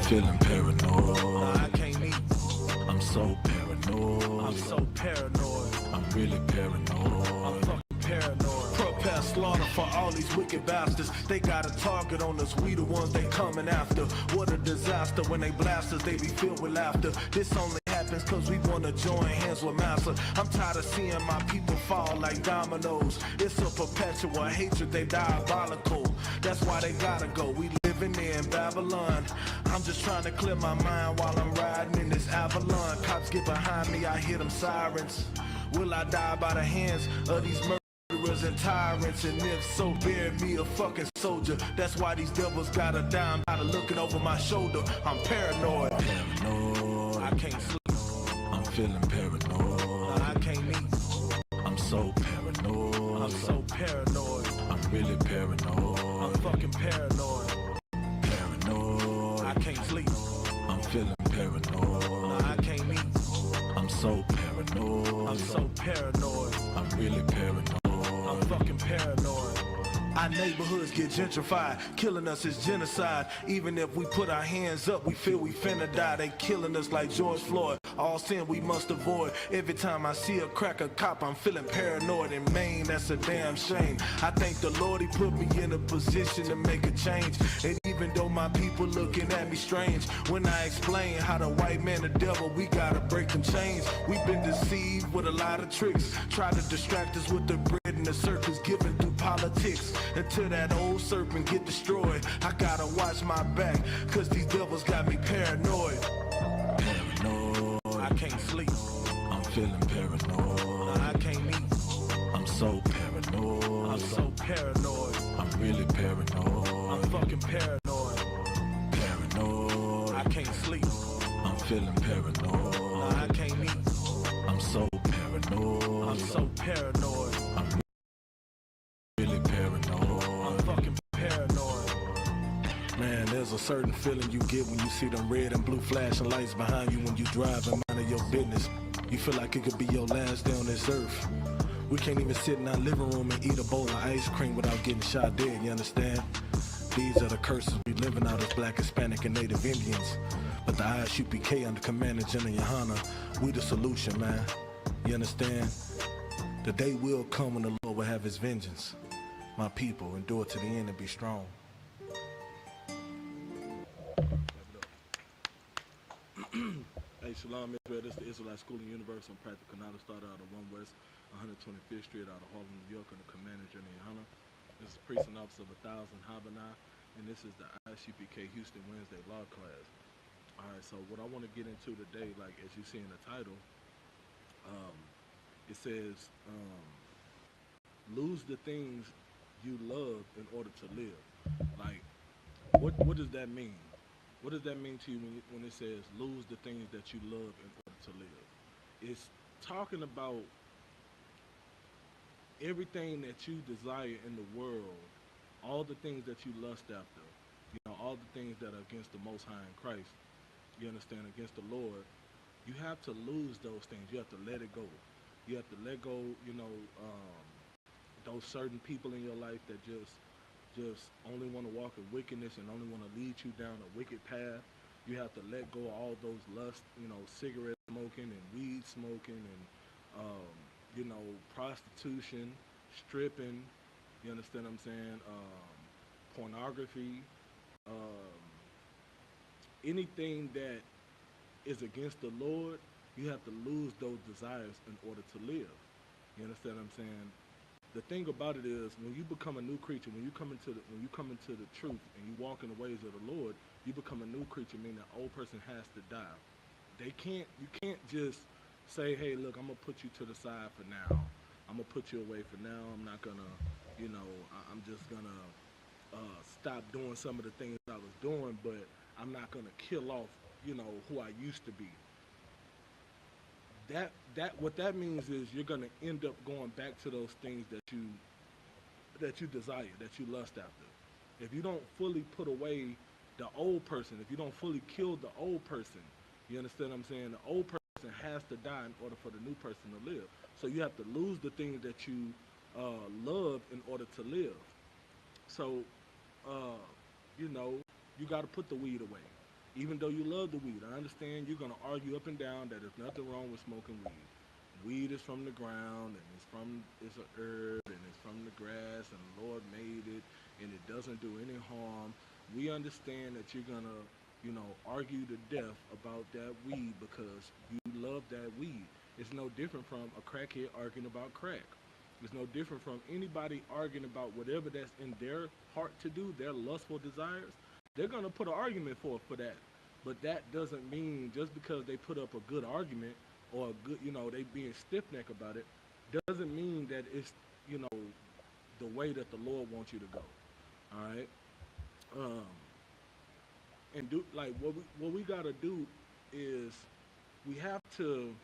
feeling paranoid. Nah, I can't eat. I'm so paranoid. I'm so paranoid. I'm really paranoid. I'm fucking paranoid. Prepare slaughter for all these wicked bastards. They got a target on us, we the ones they coming after. What a disaster when they blast us, they be filled with laughter. This only happens cause we wanna join hands with massa. I'm tired of seeing my people fall like dominoes. It's a perpetual hatred, they diabolical. That's why they gotta go. We living in Babylon. I'm just trying to clear my mind while I'm riding in this Avalon. Cops get behind me, I hear them sirens. Will I die by the hands of these murderers and tyrants? And if so, bury me a fucking soldier. That's why these devils gotta die. I'm tired of looking over my shoulder. I'm paranoid. Paranoid. I can't sleep. I'm feeling paranoid. I can't eat. I'm so paranoid. I'm so paranoid. I'm really paranoid. I'm fucking paranoid. Paranoid. I can't sleep. I'm feeling paranoid. I can't eat. I'm so paranoid. I'm so paranoid. I'm really paranoid. I'm fucking paranoid. Our neighborhoods get gentrified. Killing us is genocide. Even if we put our hands up, we feel we finna die. They killing us like George Floyd. All sin we must avoid. Every time I see a cracker cop, I'm feeling paranoid. In Maine, that's a damn shame. I thank the Lord he put me in a position to make a change. And even though my people looking at me strange, when I explain how the white man the devil, we gotta break them chains. We've been deceived with a lot of tricks. Try to distract us with the bread and the circus given through politics. Until that old serpent get destroyed, I gotta watch my back, cause these devils got me paranoid. Paranoid. I can't sleep. I'm feeling paranoid. I can't eat. I'm so paranoid. I'm so paranoid. I'm really paranoid. I'm fucking paranoid. Paranoid. I can't sleep. I'm feeling paranoid. I can't eat. I'm so paranoid. I'm so paranoid. I'm really paranoid. I'm fucking paranoid. Man, there's a certain feeling you get when you see them red and blue flashing lights behind you when you drive and minding your business. You feel like it could be your last day on this earth. We can't even sit in our living room and eat a bowl of ice cream without getting shot dead, you understand? These are the curses we living out as Black, Hispanic, and Native Indians. But the I.S.U.P.K under Commander General YAHANNA, we the solution, man. You understand? The day will come when the Lord will have his vengeance. My people, endure to the end and be strong. Hey, Shalom, Israel. This is the Israelite School and University on Practical Knowledge. Started out of 1 West 125th Street out of Harlem, New York, under Commander General YAHANNA. This is Precinct Officer of 1000 Havana, and this is the I.S.U.P.K Houston Wednesday Law Class. Alright, so what I want to get into today, like as you see in the title, it says, lose the things you love in order to live. Like, what does that mean? What does that mean to you when it says lose the things that you love in order to live? It's talking about everything that you desire in the world, all the things that you lust after, you know, all the things that are against the Most High in Christ, you understand, against the Lord. You have to lose those things. You have to let it go. You have to let go, you know, those certain people in your life that just only want to walk in wickedness and only want to lead you down a wicked path. You have to let go of all those lusts, you know, cigarette smoking and weed smoking and, you know, prostitution, stripping, you understand what I'm saying, pornography, anything that is against the Lord, you have to lose those desires in order to live. You understand what I'm saying? The thing about it is, when you become a new creature, when you come into the truth and you walk in the ways of the Lord, you become a new creature, meaning the old person has to die. You can't just say, hey, look, I'm gonna put you to the side for now. I'm gonna put you away for now. I'm not gonna, you know, I'm just gonna stop doing some of the things I was doing, but I'm not gonna kill off, you know, who I used to be. What that means is you're gonna end up going back to those things that you desire, that you lust after. If you don't fully put away the old person, if you don't fully kill the old person, you understand what I'm saying? The old person has to die in order for the new person to live. So you have to lose the things that you love in order to live. So, you know, you got to put the weed away. Even though you love the weed, I understand you're gonna argue up and down that there's nothing wrong with smoking weed. Weed is from the ground, and it's a herb, and it's from the grass, and the Lord made it, and it doesn't do any harm. We understand that you're gonna, argue to death about that weed because you love that weed. It's no different from a crackhead arguing about crack. It's no different from anybody arguing about whatever that's in their heart to do, their lustful desires. They're gonna put an argument for that. But that doesn't mean just because they put up a good argument or a good, they being stiff neck about it, doesn't mean that it's, the way that the Lord wants you to go. All right. Um, and do like what we gotta do is we have to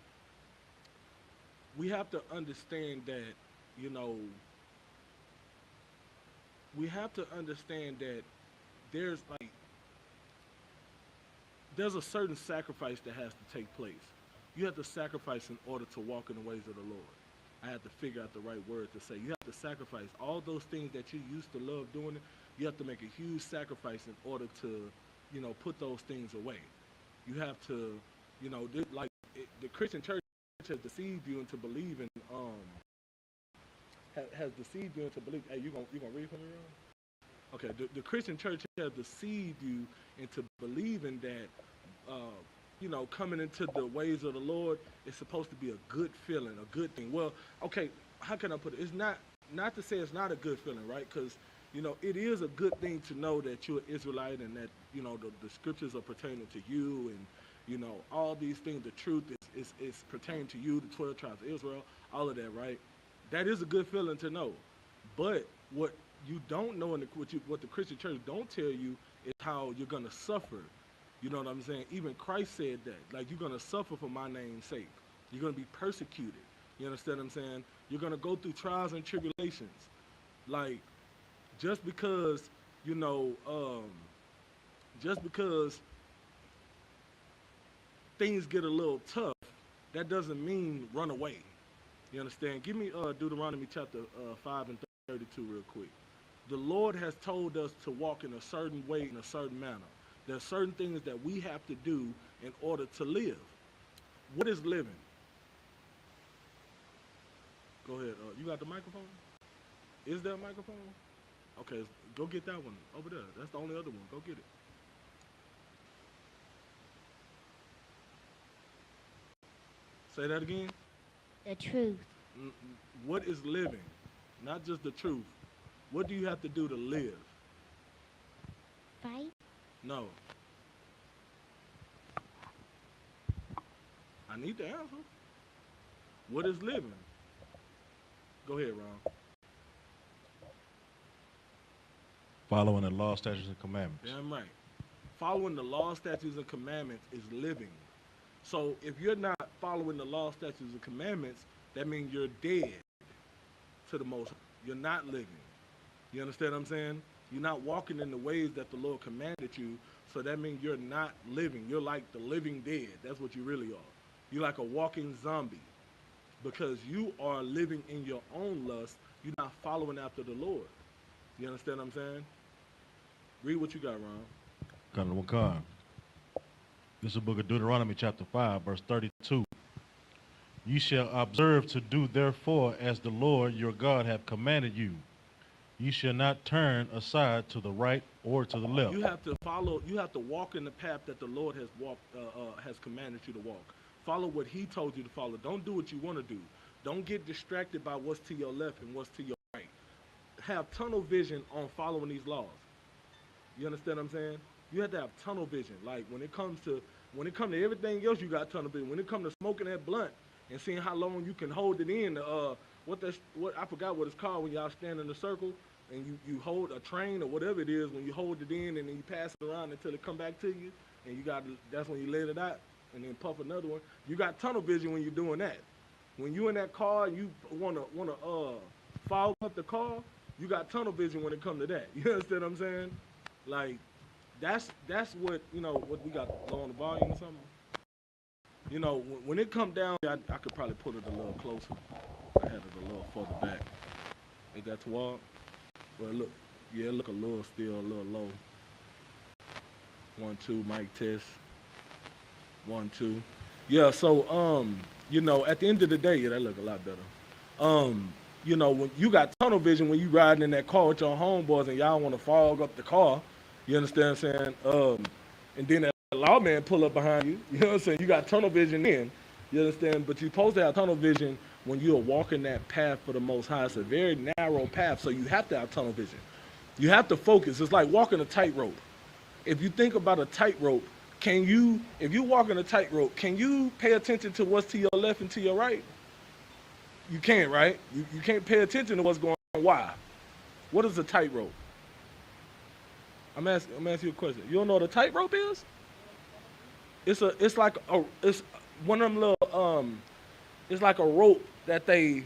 we have to understand that, you know, we have to understand that there's like there's a certain sacrifice that has to take place. You have to sacrifice in order to walk in the ways of the Lord. I have to figure out the right word to say. You have to sacrifice all those things that you used to love doing. You have to make a huge sacrifice in order to, put those things away. You have to, the Christian church has deceived you into believing, has deceived you into believing. Hey, you gonna read for me, Ron? Okay, the Christian church has deceived you into believing that, coming into the ways of the Lord is supposed to be a good feeling, a good thing. Well, okay, how can I put it? It's not to say it's not a good feeling, right? Because, it is a good thing to know that you're an Israelite and that, the scriptures are pertaining to you and, all these things, the truth is pertaining to you, the 12 tribes of Israel, all of that, right? That is a good feeling to know. But what you don't know and what the Christian church don't tell you is how you're going to suffer. You know what I'm saying? Even Christ said that. Like, you're going to suffer for my name's sake. You're going to be persecuted. You understand what I'm saying? You're going to go through trials and tribulations. Like, just because, just because things get a little tough, that doesn't mean run away. You understand? Give me Deuteronomy chapter 5 and 32 real quick. The Lord has told us to walk in a certain way, in a certain manner. There are certain things that we have to do in order to live. What is living? Go ahead. You got the microphone? Is there a microphone? Okay, go get that one over there. That's the only other one. Go get it. Say that again. The truth. What is living? Not just the truth. What do you have to do to live? Fight. No. I need the answer. What is living? Go ahead, Ron. Following the law, statutes, and commandments. Damn right. Following the law, statutes, and commandments is living. So if you're not following the law, statutes, and commandments, that means you're dead to the Most High. You're not living. You understand what I'm saying? You're not walking in the ways that the Lord commanded you, so that means you're not living. You're like the living dead. That's what you really are. You're like a walking zombie because you are living in your own lust. You're not following after the Lord. You understand what I'm saying? Read what you got, Ron. This is the book of Deuteronomy chapter 5, verse 32. You shall observe to do therefore as the Lord your God hath commanded you. You shall not turn aside to the right or to the left. You have to follow. You have to walk in the path that the Lord has commanded you to walk. Follow what He told you to follow. Don't do what you want to do. Don't get distracted by what's to your left and what's to your right. Have tunnel vision on following these laws. You understand what I'm saying? You have to have tunnel vision. Like when it comes to everything else, you got tunnel vision. When it comes to smoking that blunt and seeing how long you can hold it in, what I forgot what it's called when y'all stand in a circle and you hold a train or whatever it is when you hold it in and then you pass it around until it come back to you and that's when you let it out and then puff another one. You got tunnel vision when you're doing that. When you in that car and you wanna fog up the car, you got tunnel vision when it comes to that. You understand what I'm saying? Like that's what what we got low on the volume or something. When it come down, I could probably put it a little closer. I had it a little further back. Ain't that too hard? Well, look, yeah, look a little low. 1 2 mic test. 1 2. Yeah. So you know, at the end of the day, yeah, that look a lot better. You know, when you got tunnel vision when you riding in that car with your homeboys and y'all want to fog up the car, you understand what I'm saying? And then that lawman pull up behind you. You know what I'm saying? You got tunnel vision then. You understand? But you're supposed to have tunnel vision when you're walking that path for the Most High. It's a very narrow path, so you have to have tunnel vision. You have to focus. It's like walking a tightrope. If you think about a tightrope, if you walk in a tightrope, can you pay attention to what's to your left and to your right? You can't, right? You can't pay attention to what's going on. Why? What is a tightrope? I'm asking you a question. You don't know what a tightrope is? It's one of them little it's like a rope that they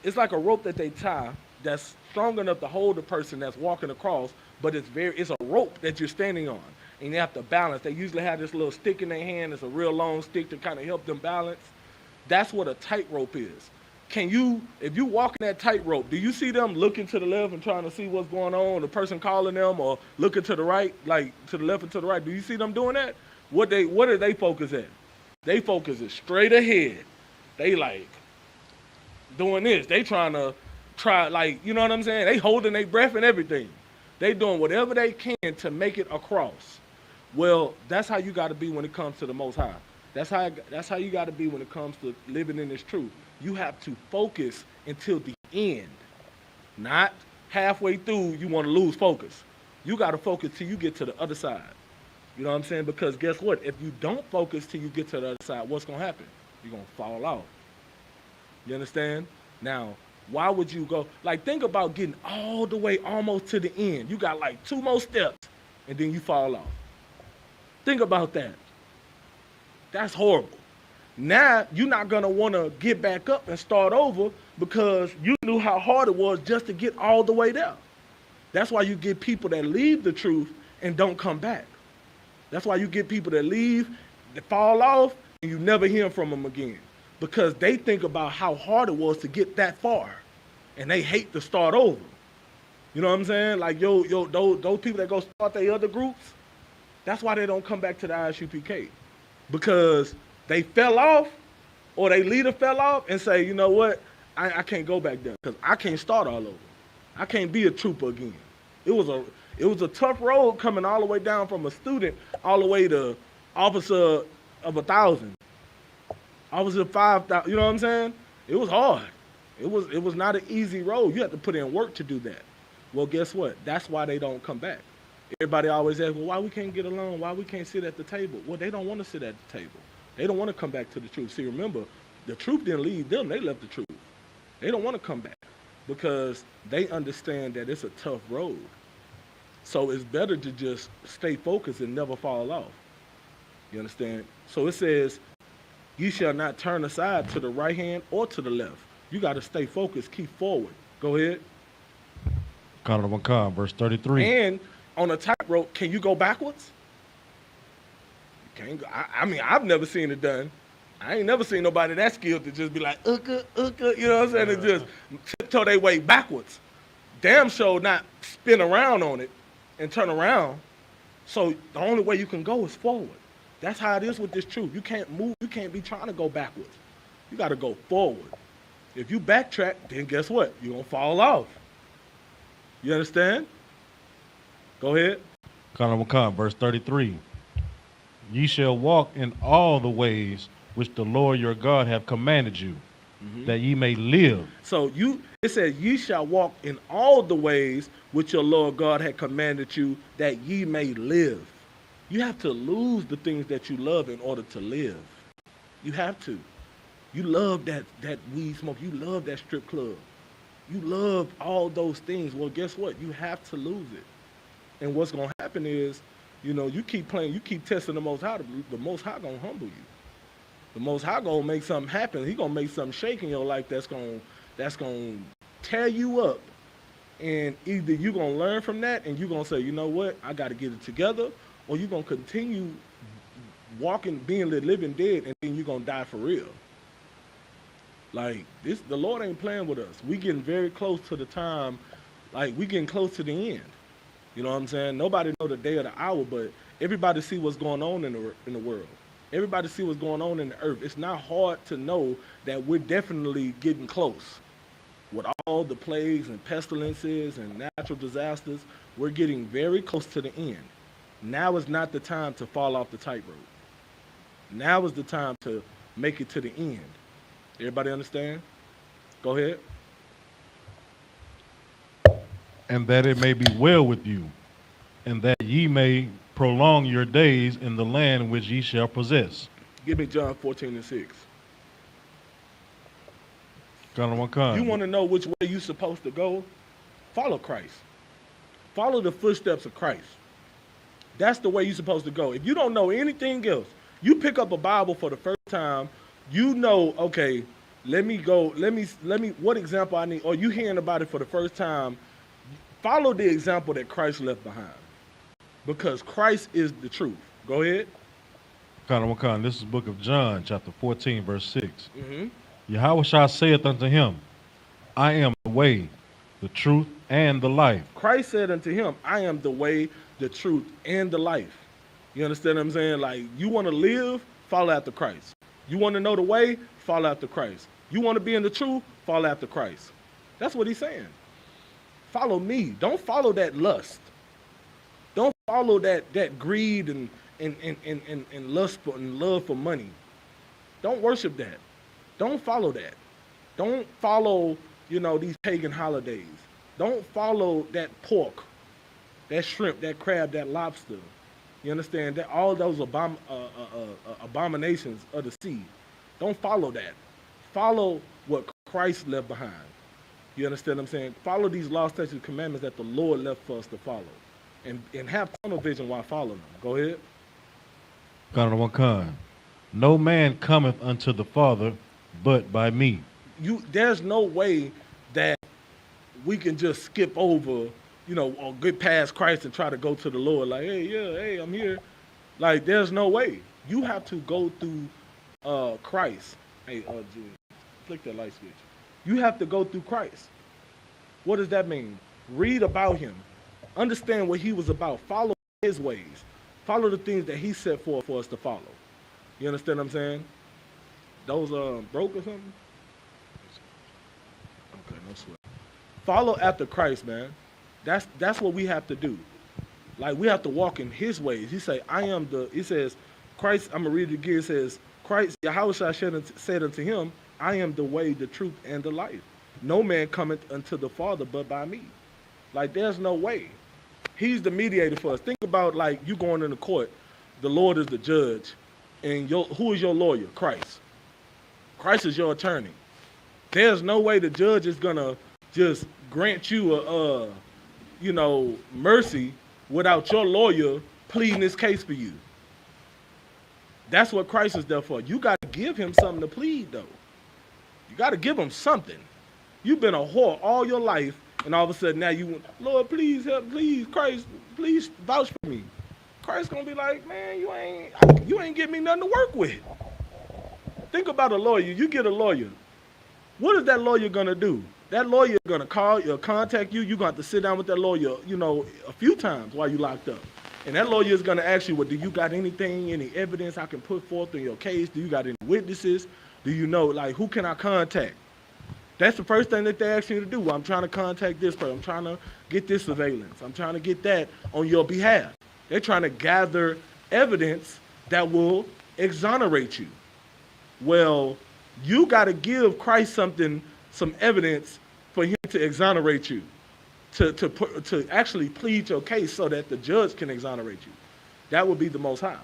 it's like a rope that they tie that's strong enough to hold the person that's walking across, but it's a rope that you're standing on and you have to balance. They usually have this little stick in their hand. It's a real long stick to kind of help them balance. That's what a tightrope is. If you walk in that tightrope, do you see them looking to the left and trying to see what's going on, the person calling them, or looking to the right, like to the left and to the right? Do you see them doing that? What do they focus at? They focus is straight ahead. They like doing this. They like, you know what I'm saying? They holding their breath and everything. They doing whatever they can to make it across. Well, that's how you got to be when it comes to the Most High. That's how you got to be when it comes to living in this truth. You have to focus until the end. Not halfway through you want to lose focus. You got to focus till you get to the other side. You know what I'm saying? Because guess what? If you don't focus till you get to the other side, what's going to happen? You're going to fall off. You understand? Now, why would you go? Like, think about getting all the way almost to the end. You got like 2 more steps, and then you fall off. Think about that. That's horrible. Now, you're not going to want to get back up and start over because you knew how hard it was just to get all the way there. That's why you get people that leave the truth and don't come back. That's why you get people that leave, that fall off, and you never hear from them again. Because they think about how hard it was to get that far, and they hate to start over. You know what I'm saying? Like, those people that go start their other groups, that's why they don't come back to the ISUPK. Because they fell off, or their leader fell off, and say, you know what, I can't go back there, because I can't start all over. I can't be a trooper again. It was a tough road coming all the way down from a student all the way to officer of 1,000. Officer of 5,000, you know what I'm saying? It was hard. It was not an easy road. You have to put in work to do that. Well, guess what? That's why they don't come back. Everybody always asks, well, why we can't get along? Why we can't sit at the table? Well, they don't want to sit at the table. They don't want to come back to the truth. See, remember, the truth didn't leave them. They left the truth. They don't want to come back because they understand that it's a tough road. So it's better to just stay focused and never fall off. You understand? So it says, you shall not turn aside to the right hand or to the left. You got to stay focused, keep forward. Go ahead. Verse 33. And on a tightrope, can you go backwards? You can't go. I mean, I've never seen it done. I ain't never seen nobody that skilled to just be like, you know what I'm saying? And just tiptoe their way backwards. Damn sure not spin around on it and turn around. So the only way you can go is forward. That's how it is with this truth. You can't move. You can't be trying to go backwards. You got to go forward. If you backtrack, then guess what? You're going to fall off. You understand? Go ahead. Verse 33. Ye shall walk in all the ways which the Lord your God hath commanded you, that ye may live. So it says, ye shall walk in all the ways which your Lord God had commanded you, that ye may live. You have to lose the things that you love in order to live. You have to. You love that weed smoke. You love that strip club. You love all those things. Well, guess what? You have to lose it. And what's going to happen is, you keep playing, you keep testing the Most High. The Most High going to humble you. The Most High going to make something happen. He going to make something shake in your life that's going to tear you up. And either you're going to learn from that and you're going to say, you know what? I got to get it together. Or you're going to continue walking, being living dead, and then you're going to die for real. Like, the Lord ain't playing with us. We getting very close to the time, like, we getting close to the end. You know what I'm saying? Nobody know the day or the hour, but everybody see what's going on in the world. Everybody see what's going on in the earth. It's not hard to know that we're definitely getting close. With all the plagues and pestilences and natural disasters, we're getting very close to the end. Now is not the time to fall off the tightrope. Now is the time to make it to the end. Everybody understand? Go ahead. And that it may be well with you, and that ye may prolong your days in the land which ye shall possess. Give me John 14:6. You You want to know which way you're supposed to go? Follow Christ. Follow the footsteps of Christ. That's the way you're supposed to go. If you don't know anything else, you pick up a Bible for the first time, you know, okay, let me go, what example I need, or you hearing about it for the first time, follow the example that Christ left behind. Because Christ is the truth. Go ahead. This is the book of John, chapter 14, verse 6. Mm-hmm. Yahushua saith unto him, I am the way, the truth, and the life. Christ said unto him, I am the way, the truth, and the life. You understand what I'm saying? Like, you want to live, follow after Christ. You want to know the way, follow after Christ. You want to be in the truth, follow after Christ. That's what he's saying. Follow me. Don't follow that lust. Don't follow that greed and lust for, and love for money. Don't worship that. Don't follow that. Don't follow, these pagan holidays. Don't follow that pork, that shrimp, that crab, that lobster. You understand? That all those abominations of the sea. Don't follow that. Follow what Christ left behind. You understand what I'm saying? Follow these law, statutes, and commandments that the Lord left for us to follow. And have tunnel vision while following them. Go ahead. No man cometh unto the Father but by me. There's no way that we can just skip over, or get past Christ and try to go to the Lord like, hey, I'm here. Like, there's no way. You have to go through Christ. Hey, Julie, flick that light switch. You have to go through Christ. What does that mean? Read about him. Understand what he was about. Follow his ways. Follow the things that he set forth for us to follow. You understand what I'm saying? Those broke or something? Okay, no sweat. Follow after Christ, man. That's what we have to do. Like, we have to walk in his ways. He says, Christ, I'm going to read it again. It says, Christ, Yahushua said unto him, I am the way, the truth, and the life. No man cometh unto the Father but by me. Like, there's no way. He's the mediator for us. Think about, like, you going into court. The Lord is the judge. And who is your lawyer? Christ. Christ is your attorney. There's no way the judge is going to just grant you mercy without your lawyer pleading this case for you. That's what Christ is there for. You got to give him something to plead, though. You got to give him something. You've been a whore all your life, and all of a sudden now you, Lord, please help, please, Christ, please vouch for me. Christ's going to be like, man, you ain't give me nothing to work with. Think about a lawyer. You get a lawyer. What is that lawyer going to do? That lawyer is going to call you or contact you. You're going to have to sit down with that lawyer, a few times while you're locked up. And that lawyer is going to ask you, well, do you got anything, any evidence I can put forth in your case? Do you got any witnesses? Do you know, like, who can I contact? That's the first thing that they ask you to do. Well, I'm trying to contact this person. I'm trying to get this surveillance. I'm trying to get that on your behalf. They're trying to gather evidence that will exonerate you. Well, you got to give Christ some evidence for him to exonerate you, to actually plead your case so that the judge can exonerate you. That would be the Most High.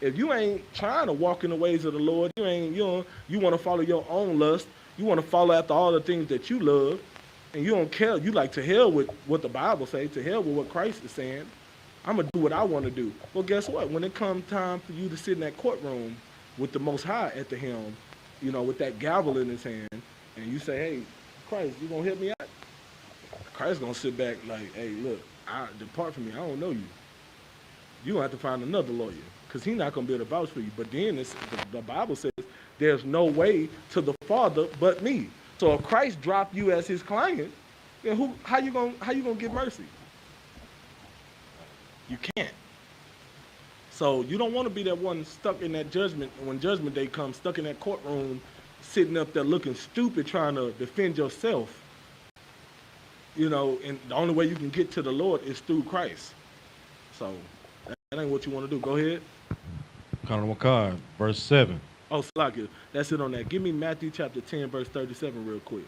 If you ain't trying to walk in the ways of the Lord, you want to follow your own lust, you want to follow after all the things that you love, and you don't care, you like to hell with what the Bible says, to hell with what Christ is saying, I'm going to do what I want to do. Well, guess what? When it comes time for you to sit in that courtroom with the Most High at the helm, with that gavel in his hand, and you say, hey, Christ, you going to help me out? Christ's going to sit back like, hey, look, depart from me. I don't know you. You're going to have to find another lawyer because he's not going to be able to vouch for you. But then the Bible says there's no way to the Father but me. So if Christ dropped you as his client, then how you gonna get mercy? You can't. So you don't want to be that one stuck in that judgment, when judgment day comes, stuck in that courtroom, sitting up there looking stupid trying to defend yourself. You know, and the only way you can get to the Lord is through Christ. So that ain't what you want to do. Go ahead. Colonel McCard, verse 7. Oh, Slakia, that's it on that. Give me Matthew chapter 10, verse 37 real quick.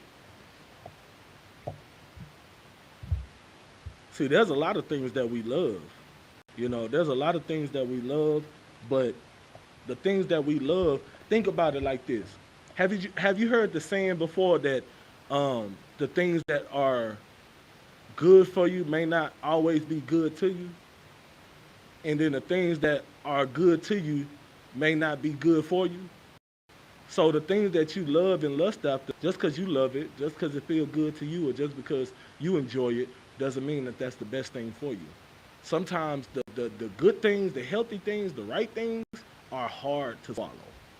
See, there's a lot of things that we love. You know, there's a lot of things that we love, but the things that we love, think about it like this. Have you heard the saying before that the things that are good for you may not always be good to you? And then the things that are good to you may not be good for you? So the things that you love and lust after, just because you love it, just because it feels good to you, or just because you enjoy it, doesn't mean that that's the best thing for you. Sometimes the good things, the healthy things, the right things are hard to swallow,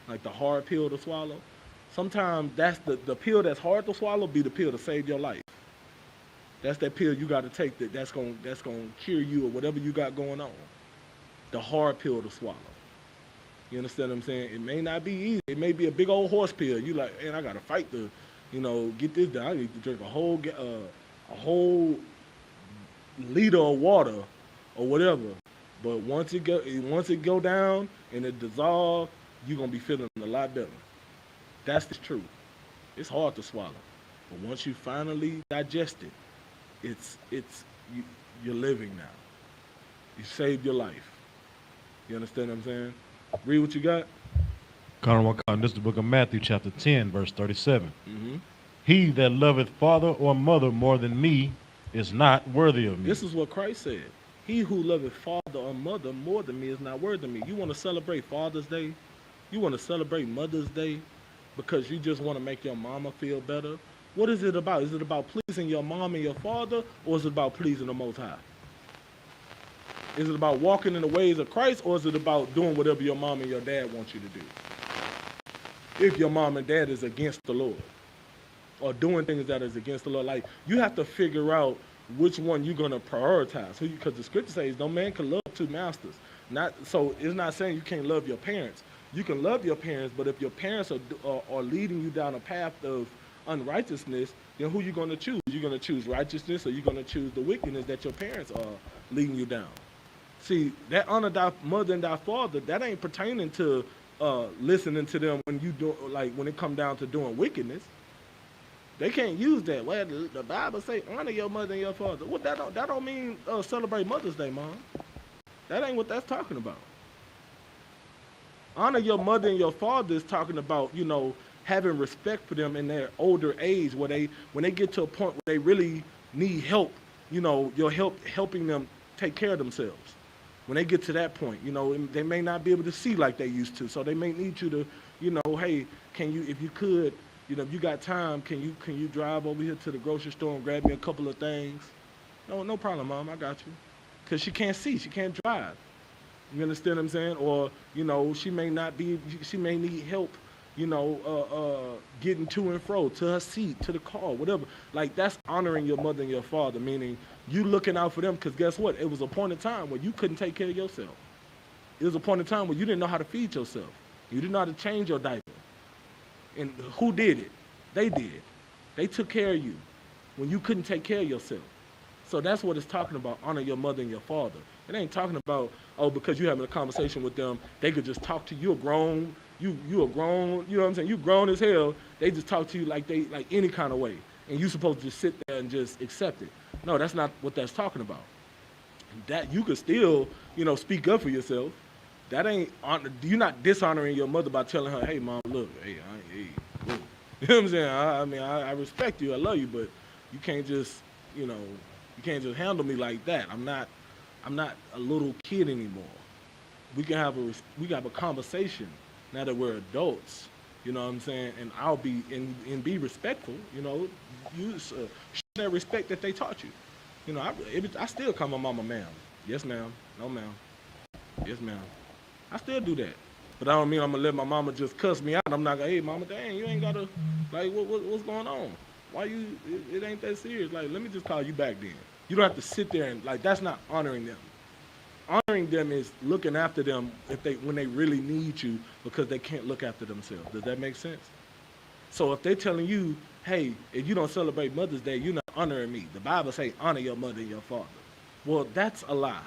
like the hard pill to swallow. Sometimes that's the pill that's hard to swallow be the pill to save your life. That's that pill you got to take that's gonna cure you or whatever you got going on. The hard pill to swallow. You understand what I'm saying? It may not be easy. It may be a big old horse pill. You like, man, I got to fight to, get this done. I need to drink a whole liter of water or whatever. But once it go down and it dissolve, you're gonna be feeling a lot better. That's the truth. It's hard to swallow, but once you finally digest it, you're living now. You saved your life. You understand what I'm saying? Read what you got. Colonel McCard, this is the book of Matthew, chapter 10, verse 37. Mm-hmm. He that loveth father or mother more than me is not worthy of me. This is what Christ said. He who loveth father or mother more than me is not worthy of me. You want to celebrate Father's Day? You want to celebrate Mother's Day because you just want to make your mama feel better? What is it about? Is it about pleasing your mom and your father, or is it about pleasing the Most High? Is it about walking in the ways of Christ, or is it about doing whatever your mom and your dad want you to do? If your mom and dad is against the Lord, or doing things that is against the Lord, like, you have to figure out which one you're going to prioritize. Because the scripture says no man can love two masters. So it's not saying you can't love your parents. You can love your parents, but if your parents are leading you down a path of unrighteousness, then who are you going to choose? You're going to choose righteousness, or you're going to choose the wickedness that your parents are leading you down. See, that honor thy mother and thy father, that ain't pertaining to listening to them when you do, like, when it come down to doing wickedness. They can't use that. Well, the Bible say honor your mother and your father. Well, that don't mean celebrate Mother's Day, Mom. That ain't what that's talking about. Honor your mother and your father is talking about, having respect for them in their older age, when they get to a point where they really need help, your helping them take care of themselves. When they get to that point, they may not be able to see like they used to, so they may need you to, hey, can you, if you could, if you got time, can you drive over here to the grocery store and grab me a couple of things? No problem, Mom, I got you. Because she can't see, she can't drive. You understand what I'm saying? Or, she may need help, getting to and fro, to her seat, to the car, whatever. Like, that's honoring your mother and your father, meaning you looking out for them, because guess what? It was a point in time where you couldn't take care of yourself. It was a point in time where you didn't know how to feed yourself. You didn't know how to change your diaper. And who did it? They did. They took care of you when you couldn't take care of yourself. So that's what it's talking about, honor your mother and your father. It ain't talking about, because you're having a conversation with them, they could just talk to you. You're grown. You're grown, you know what I'm saying? You grown as hell. They just talk to you like any kind of way. And you're supposed to just sit there and just accept it. No, that's not what that's talking about. That you could still, speak up for yourself. That ain't, you're not dishonoring your mother by telling her, hey, Mom, look, hey, you know what I'm saying? I respect you, I love you, but you can't just, you can't just handle me like that. I'm not a little kid anymore. We can have a conversation now that we're adults, you know what I'm saying? And I'll be, and be respectful, use that respect that they taught you. I still call my mama ma'am. Yes, ma'am. No, ma'am. Yes, ma'am. I still do that. But I don't mean I'm going to let my mama just cuss me out. I'm not going to, hey, mama, dang, you ain't got to, like, what's going on? Why it ain't that serious. Like, let me just call you back then. You don't have to sit there and, like, that's not honoring them. Honoring them is looking after them when they really need you because they can't look after themselves. Does that make sense? So if they're telling you, hey, if you don't celebrate Mother's Day, you're not honoring me. The Bible says honor your mother and your father. Well, that's a lie.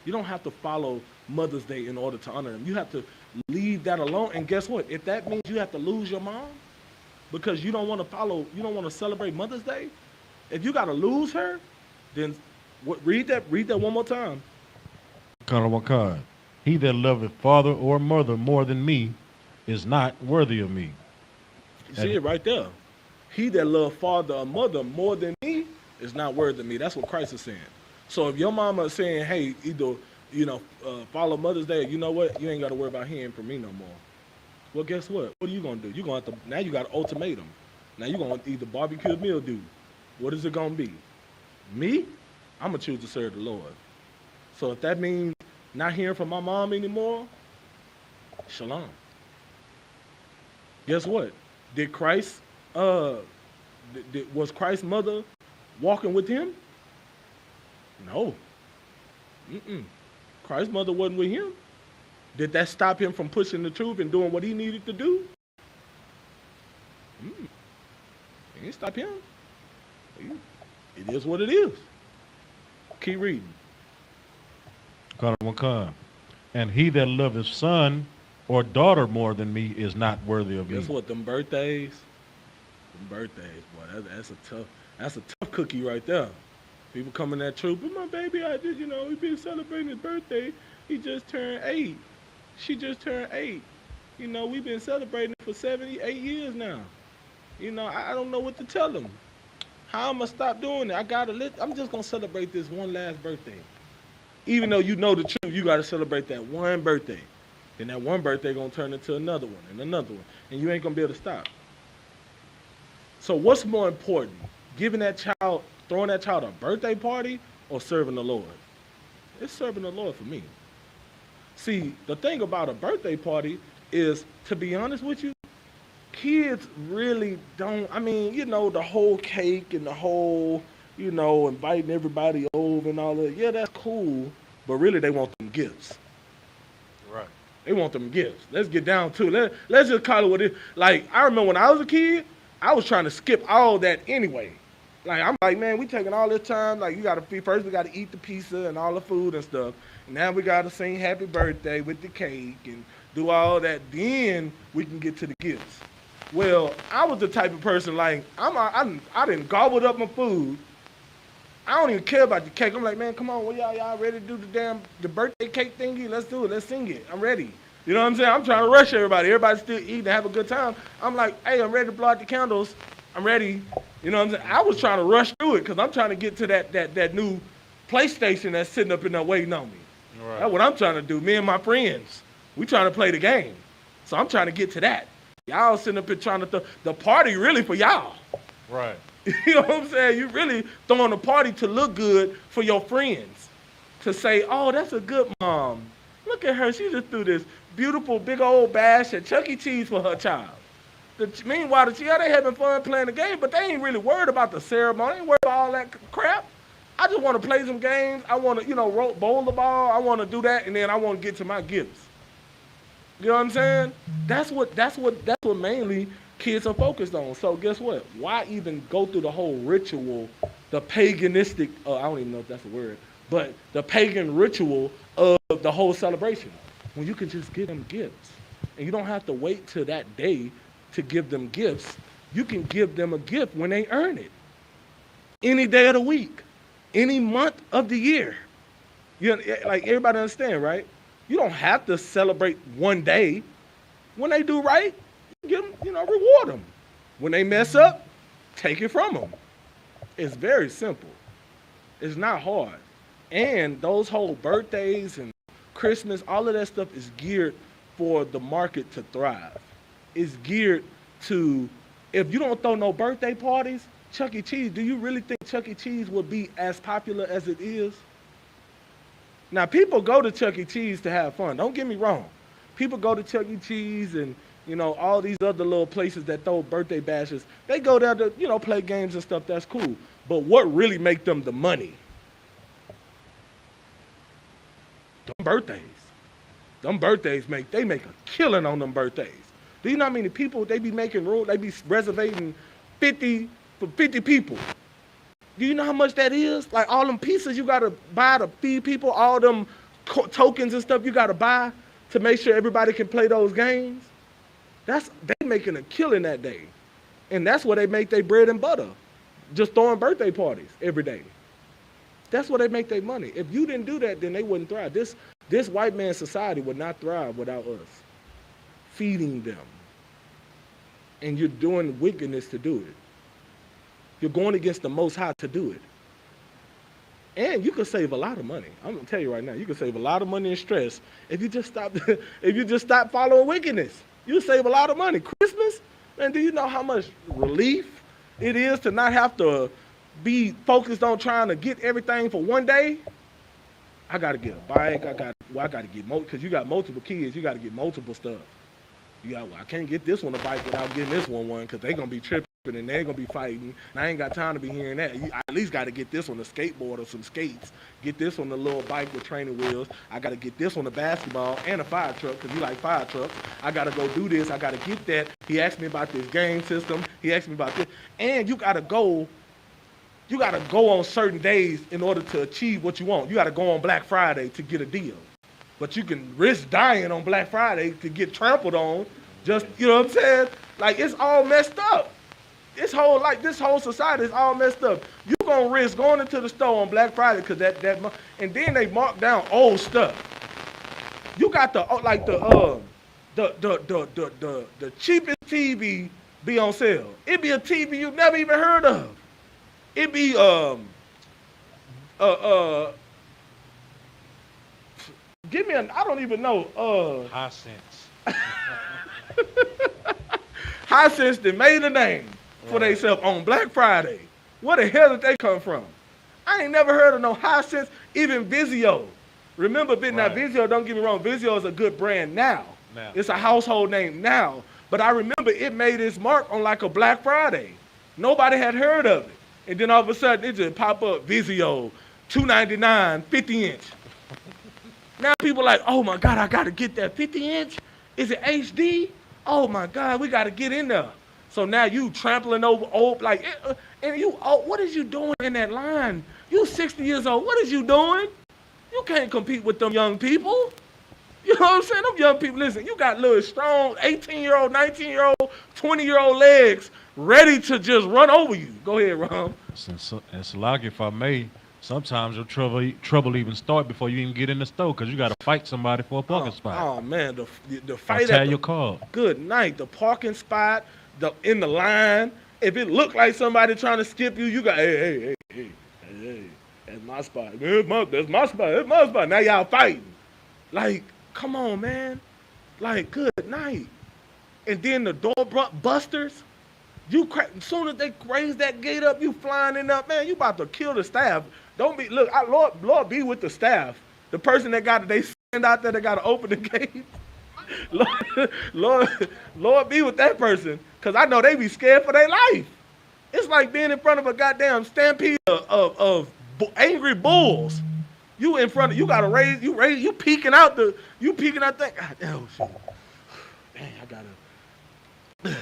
You don't have to follow Mother's Day in order to honor them. You have to leave that alone. And guess what? If that means you have to lose your mom because you don't want to celebrate Mother's Day, if you got to lose her, then read that one more time. He that loveth father or mother more than me is not worthy of me. You see it right there. He that loves father or mother more than me is not worthy of me. That's what Christ is saying. So if your mama is saying, hey, either, follow Mother's Day, you know what? You ain't got to worry about hearing from me no more. Well, guess what? What are you going to do? You're going to have to, now you got an ultimatum. Now you're going to either barbecue or meal do. What is it going to be? Me? I'm going to choose to serve the Lord. So if that means not hearing from my mom anymore, shalom. Guess what? Did Christ, was Christ's mother walking with him? No. Christ's mother wasn't with him. Did that stop him from pushing the truth and doing what he needed to do? It didn't stop him. It is what it is. Keep reading. And he that loveth son or daughter more than me is not worthy of me. Guess what? Them birthdays, boy, that's a tough cookie right there. People come in that truth, but my baby, we've been celebrating his birthday. He just turned 8. She just turned 8. We've been celebrating it for 78 years now. I don't know what to tell them. How I'm gonna stop doing it? I'm just gonna celebrate this one last birthday. Even though you know the truth, you gotta celebrate that one birthday. Then that one birthday gonna turn into another one and another one, and you ain't gonna be able to stop. So what's more important, throwing that child a birthday party or serving the Lord? It's serving the Lord for me. See, the thing about a birthday party is, to be honest with you, kids really don't, the whole cake and the whole, inviting everybody over and all that, yeah, that's cool, but really they want them gifts. Right. They want them gifts. Let's get down to it. Let's just call it what it is. Like, I remember when I was a kid, I was trying to skip all that anyway. Like, I'm like, man, we taking all this time. Like, we got to eat the pizza and all the food and stuff. And now we got to sing happy birthday with the cake and do all that. Then we can get to the gifts. Well, I was the type of person, like, I done gobbled up my food. I don't even care about the cake. I'm like, man, come on, y'all ready to do the birthday cake thingy? Let's do it. Let's sing it. I'm ready. You know what I'm saying? I'm trying to rush everybody. Everybody's still eating and have a good time. I'm like, hey, I'm ready to blow out the candles. I'm ready. You know what I'm saying? I was trying to rush through it because I'm trying to get to that new PlayStation that's sitting up in there waiting on me. Right. That's what I'm trying to do. Me and my friends, we trying to play the game. So I'm trying to get to that. Y'all sitting up here trying to the party really for y'all. Right. You know what I'm saying? You really throwing a party to look good for your friends. To say, oh, that's a good mom. Look at her. She just threw this beautiful big old bash at Chuck E. Cheese for her child. Meanwhile, they having fun playing the game, but they ain't really worried about the ceremony. They ain't worried about all that crap. I just want to play some games. I want to, bowl the ball. I want to do that, and then I want to get to my gifts. You know what I'm saying? That's what mainly kids are focused on. So guess what? Why even go through the whole ritual, the paganistic, I don't even know if that's a word, but the pagan ritual of the whole celebration when you can just give them gifts. And you don't have to wait till that day to give them gifts. You can give them a gift when they earn it. Any day of the week, any month of the year. Like everybody understand, right? You don't have to celebrate one day. When they do right, give them, reward them. When they mess up, take it from them. It's very simple. It's not hard. And those whole birthdays and Christmas, all of that stuff is geared for the market to thrive. It's geared to, if you don't throw no birthday parties, Chuck E. Cheese, do you really think Chuck E. Cheese would be as popular as it is? Now, people go to Chuck E. Cheese to have fun. Don't get me wrong. People go to Chuck E. Cheese and, all these other little places that throw birthday bashes. They go there to, play games and stuff. That's cool. But what really make them the money birthdays. Them birthdays they make a killing on them birthdays. Do you know how many people they be making room? They be reservating 50 for 50 people. Do you know how much that is? Like all them pieces you gotta buy to feed people, all them tokens and stuff you gotta buy to make sure everybody can play those games. They making a killing that day. And that's where they make their bread and butter. Just throwing birthday parties every day. That's where they make their money. If you didn't do that, then they wouldn't thrive. This white man society would not thrive without us feeding them. And you're doing wickedness to do it. You're going against the Most High to do it. And you can save a lot of money. I'm gonna tell you right now, you can save a lot of money and stress if you just stop following wickedness. You'll save a lot of money. Christmas, man, do you know how much relief it is to not have to be focused on trying to get everything for one day? I gotta get a bike. I gotta get because you got multiple kids. You gotta get multiple stuff. I can't get this one a bike without getting this one because they're gonna be tripping and they're gonna be fighting. And I ain't got time to be hearing that. I at least gotta get this one a skateboard or some skates. Get this one a little bike with training wheels. I gotta get this one a basketball and a fire truck because you like fire trucks. I gotta go do this. I gotta get that. He asked me about this game system. He asked me about this. And you gotta go on certain days in order to achieve what you want. You gotta go on Black Friday to get a deal. But you can risk dying on Black Friday to get trampled on. Just, you know what I'm saying? Like, it's all messed up. This whole society is all messed up. You gonna risk going into the store on Black Friday because and then they mark down old stuff. You got the cheapest TV be on sale. It be a TV you never even heard of. It be give me I don't even know High sense. High sense that made a name for themselves on Black Friday. Where the hell did they come from? I ain't never heard of no High sense, even Vizio. Remember, now Vizio, don't get me wrong, Vizio is a good brand now. It's a household name now. But I remember it made its mark on like a Black Friday. Nobody had heard of it. And then all of a sudden, it just pop up, Vizio, $2.99, 50-inch. Now people like, oh my God, I gotta get that 50-inch. Is it HD? Oh my God, we gotta get in there. So now you trampling over old, like, and you, what is you doing in that line? You 60 years old, what is you doing? You can't compete with them young people. You know what I'm saying? Them young people, listen, you got little strong 18-year-old, 19-year-old, 20-year-old legs ready to just run over you. Go ahead, Ron. And Salaki, if I may, sometimes your trouble even start before you even get in the store because you got to fight somebody for a parking spot. Oh, man, the fight at your car. Good night. The parking spot, in the line. If it looked like somebody trying to skip you, you got, hey, that's my spot. That's my spot. Now y'all fighting. Like, come on, man. Like, good night. And then the door busters. As soon as they raise that gate up, you flying in up, man, you about to kill the staff. Don't be, look, Lord be with the staff. The person they stand out there that got to open the gate. Lord be with that person, because I know they be scared for their life. It's like being in front of a goddamn stampede of angry bulls. You in front of, you got to raise, you peeking out that, God, oh shit. Dang, I got to.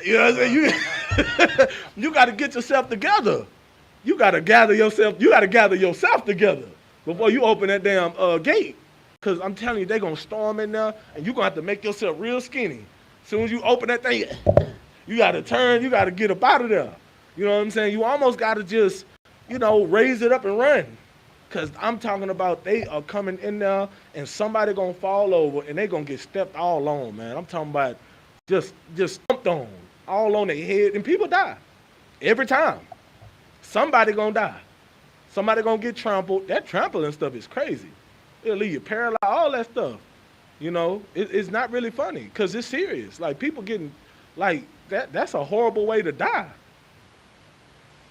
You know what I'm saying? You got to get yourself together. You got to gather yourself together before you open that damn gate. Because I'm telling you, they're going to storm in there, and you're going to have to make yourself real skinny. As soon as you open that thing, you got to turn, you got to get up out of there. You know what I'm saying? You almost got to just, raise it up and run. Because I'm talking about they are coming in there, and somebody going to fall over, and they going to get stepped all on, man. I'm talking about just stomped on, all on their head, and people die. Every time. Somebody going to die. Somebody going to get trampled. That trampling stuff is crazy. It'll leave you paralyzed, all that stuff. It's not really funny because it's serious. Like, people getting, like, that's a horrible way to die.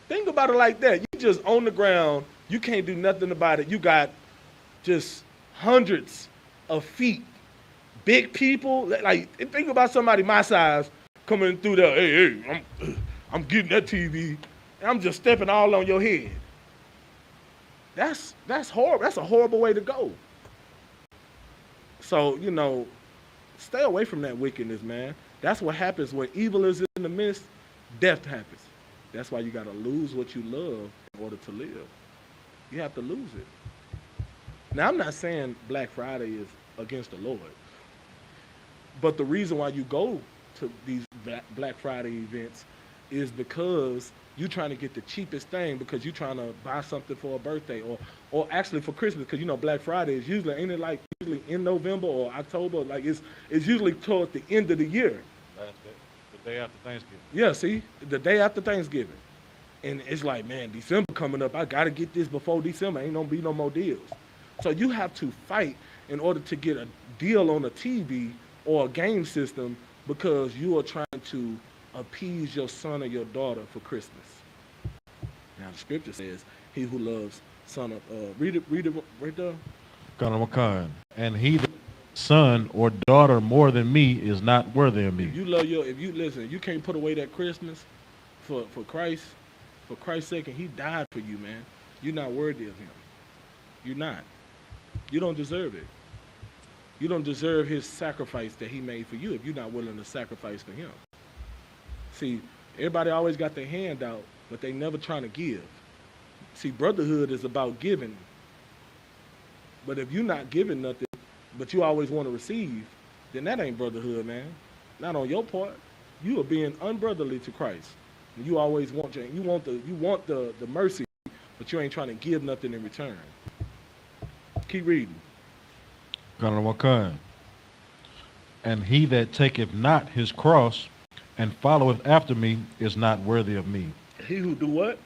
Think about it like that. You just on the ground. You can't do nothing about it. You got just hundreds of feet. Big people. Like, think about somebody my size coming through there. Hey, I'm getting that TV. And I'm just stepping all on your head. That's horrible. That's a horrible way to go. So, you know, stay away from that wickedness, man. That's what happens when evil is in the midst, death happens. That's why you got to lose what you love in order to live. You have to lose it. Now, I'm not saying Black Friday is against the Lord, but the reason why you go to these Black Friday events is because you're trying to get the cheapest thing because you're trying to buy something for a birthday or actually for Christmas, because you know Black Friday is usually, ain't it like usually in November or October? Like it's usually toward the end of the year. The day after Thanksgiving. Yeah, see, the day after Thanksgiving. And it's like, man, December coming up. I got to get this before December. Ain't gonna be no more deals. So you have to fight in order to get a deal on a TV or a game system because you are trying to appease your son or your daughter for Christmas. Now the scripture says, he who loves son of, read it right there. And he that son or daughter more than me is not worthy of me. If you love listen, you can't put away that Christmas for Christ, for Christ's sake, and he died for you, man. You're not worthy of him. You're not. You don't deserve it. You don't deserve his sacrifice that he made for you if you're not willing to sacrifice for him. See, everybody always got their hand out, but they never trying to give. See, brotherhood is about giving. But if you're not giving nothing, but you always want to receive, then that ain't brotherhood, man. Not on your part. You are being unbrotherly to Christ. You always want the mercy, but you ain't trying to give nothing in return. Keep reading. And he that taketh not his cross and followeth after me is not worthy of me. He who do what?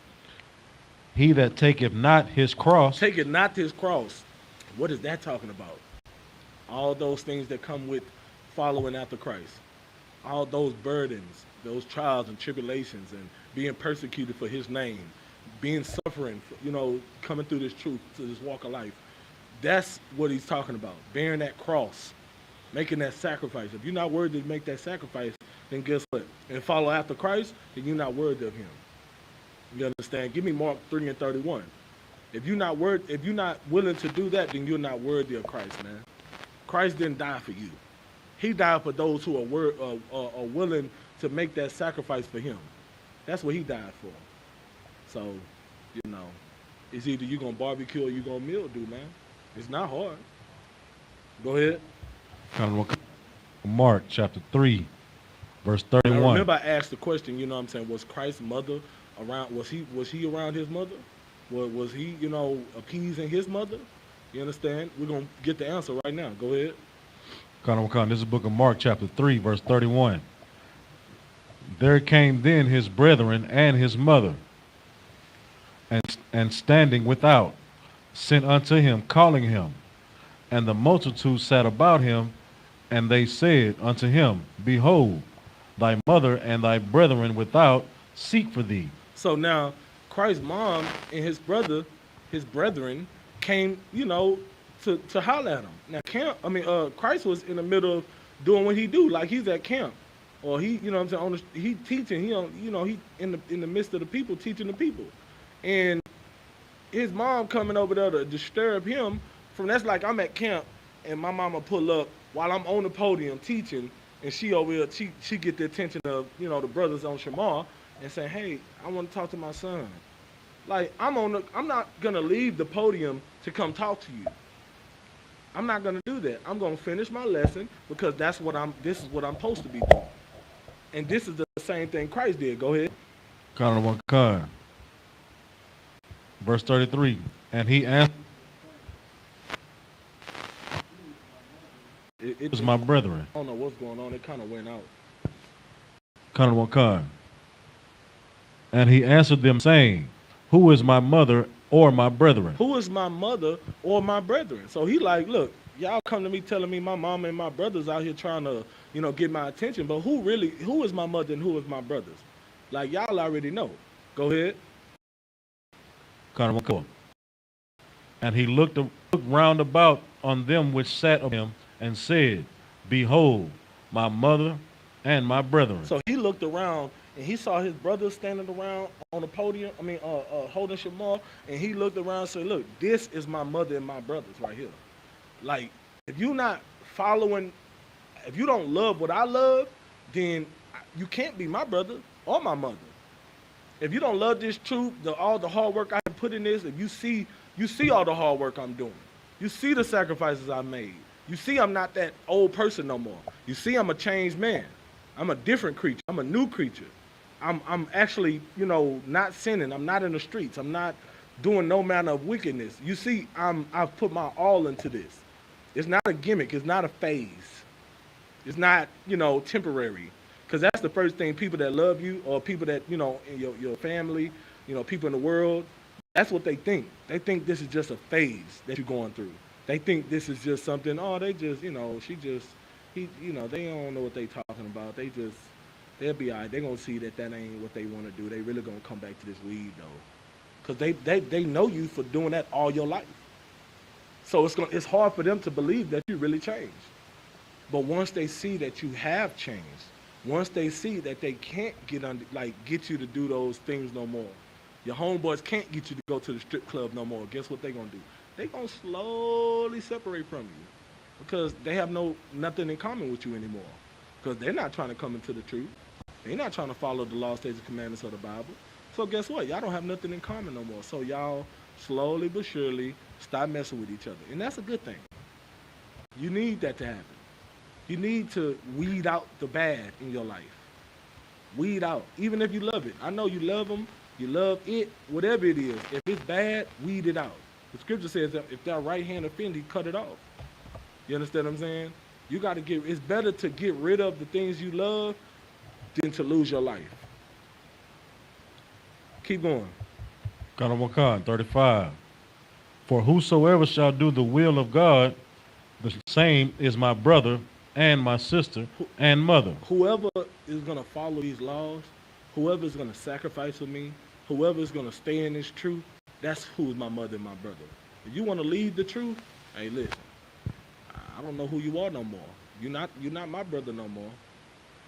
He that taketh not his cross. Taketh not his cross. What is that talking about? All those things that come with following after Christ. All those burdens, those trials and tribulations, and being persecuted for his name, being suffering, you know, coming through this truth, to this walk of life. That's what he's talking about. Bearing that cross, making that sacrifice. If you're not worthy to make that sacrifice, then guess what? And follow after Christ, then you're not worthy of him. You understand? Give me Mark 3:31. If you're not willing to do that, then you're not worthy of Christ, man. Christ didn't die for you. He died for those who are willing to make that sacrifice for him. That's what he died for. So, you know, it's either you're going to barbecue or you're going to mildew, man. It's not hard. Go ahead. Mark chapter 3, verse 31. Now remember I asked the question, you know what I'm saying, was Christ's mother around, was he around his mother? Was he, you know, appeasing his mother? You understand? We're going to get the answer right now. Go ahead. This is the book of Mark chapter 3, verse 31. There came then his brethren and his mother, and standing without, sent unto him, calling him. And the multitude sat about him, and they said unto him, Behold, thy mother and thy brethren without seek for thee. So now, Christ's mom and his brethren came, you know, to holler at him. Now, Christ was in the middle of doing what he do, like he's at camp, or he, you know what I'm saying, he teaching, he in the midst of the people, teaching the people, and his mom coming over there to disturb him from, that's like I'm at camp and my mama pull up while I'm on the podium teaching, and she over here, she get the attention of, you know, the brothers on Shamar and say, hey, I want to talk to my son. Like, I'm not gonna leave the podium to come talk to you. I'm not gonna do that. I'm gonna finish my lesson because this is what I'm supposed to be doing. And this is the same thing Christ did. Go ahead. Verse 33. And he answered, it was my brethren. I don't know what's going on. It kind of went out. And he answered them, saying, Who is my mother or my brethren? Who is my mother or my brethren? So he like, look, y'all come to me telling me my mom and my brothers out here trying to, you know, get my attention, but who is my mother and who is my brothers? Like, y'all already know. Go ahead. And he looked round about on them which sat of him, and said, Behold, my mother and my brethren. So he looked around and he saw his brothers standing around on the podium, holding Shamar, and he looked around and said, look, this is my mother and my brothers right here. Like, if you're not following, if you don't love what I love, then you can't be my brother or my mother. If you don't love this truth, all the hard work I have put in this, if you see all the hard work I'm doing. You see the sacrifices I made. You see I'm not that old person no more. You see I'm a changed man. I'm a different creature. I'm a new creature. I'm actually, not sinning. I'm not in the streets. I'm not doing no manner of wickedness. You see, I've put my all into this. It's not a gimmick. It's not a phase. It's not, temporary. Because that's the first thing people that love you or people that, in your family, people in the world, that's what they think. They think this is just a phase that you're going through. They think this is just something, they just, they don't know what they talking about. They'll be all right. They're going to see that ain't what they want to do. They really going to come back to this weed, though. Because they know you for doing that all your life. So it's hard for them to believe that you really changed. But once they see that you have changed, once they see that they can't get you to do those things no more, your homeboys can't get you to go to the strip club no more, guess what they're going to do? They're going to slowly separate from you because they have nothing in common with you anymore because they're not trying to come into the truth. They're not trying to follow the law, statutes, and commandments of the Bible. So guess what? Y'all don't have nothing in common no more. So y'all slowly but surely stop messing with each other. And that's a good thing. You need that to happen. You need to weed out the bad in your life. Weed out, even if you love it. I know you love them, you love it, whatever it is. If it's bad, weed it out. The scripture says that if that right hand offend you, cut it off. You understand what I'm saying? You got to it's better to get rid of the things you love than to lose your life. Keep going. Kanawakan 35. For whosoever shall do the will of God, the same is my brother and my sister and mother. Whoever is going to follow these laws, whoever is going to sacrifice for me, whoever is going to stay in this truth, that's who's my mother and my brother. If you want to leave the truth, hey, listen, I don't know who you are no more. You're not my brother no more.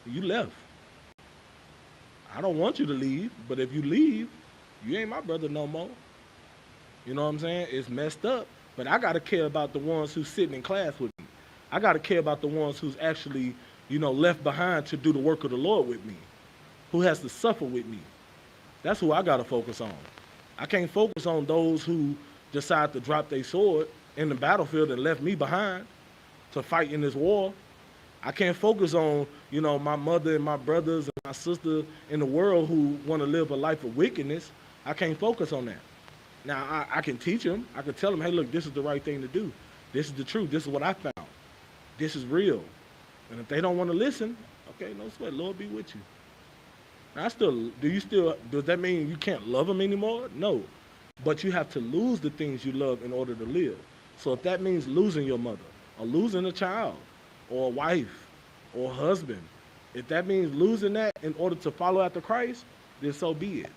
You left. I don't want you to leave, but if you leave, you ain't my brother no more. You know what I'm saying? It's messed up, but I got to care about the ones who's sitting in class with me. I got to care about the ones who's actually, left behind to do the work of the Lord with me, who has to suffer with me. That's who I got to focus on. I can't focus on those who decide to drop their sword in the battlefield and left me behind to fight in this war. I can't focus on, my mother and my brothers and my sister in the world who want to live a life of wickedness. I can't focus on that. Now, I can teach them. I can tell them, hey, look, this is the right thing to do. This is the truth. This is what I found. This is real. And if they don't want to listen, okay, no sweat. Lord be with you. Now, does that mean you can't love them anymore? No. But you have to lose the things you love in order to live. So if that means losing your mother or losing a child or a wife or a husband, if that means losing that in order to follow after Christ, then so be it.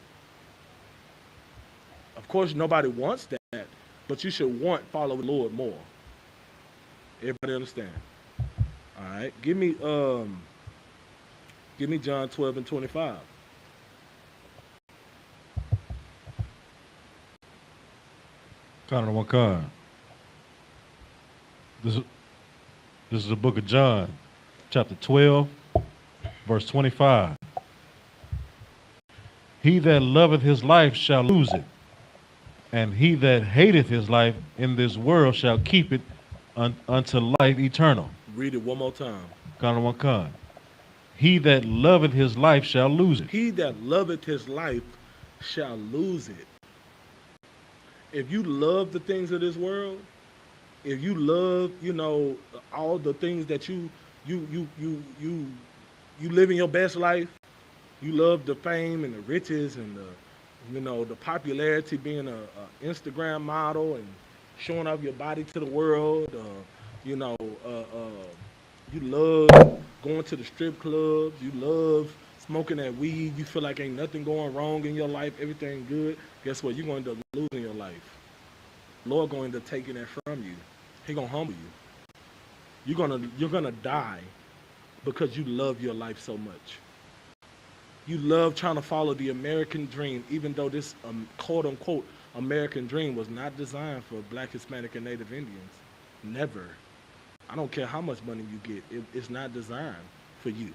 Of course, nobody wants that, but you should follow the Lord more. Everybody understand? All right. Give me John 12 and 25. Kanawakan. This is the book of John, chapter 12, verse 25. He that loveth his life shall lose it, and he that hateth his life in this world shall keep it unto life eternal. Read it one more time. Kanawakan. He that loveth his life shall lose it. He that loveth his life shall lose it. If you love the things of this world, if you love, all the things that you live in your best life, you love the fame and the riches and the popularity, being a Instagram model and showing off your body to the world, you love going to the strip clubs, you love smoking that weed, you feel like ain't nothing going wrong in your life, everything good, guess what? You're going to end up losing your life. Lord going to take that from you. He going to humble you. You're gonna die because you love your life so much. You love trying to follow the American dream, even though this quote-unquote American dream was not designed for Black, Hispanic, and Native Indians. Never. I don't care how much money you get. It's not designed for you.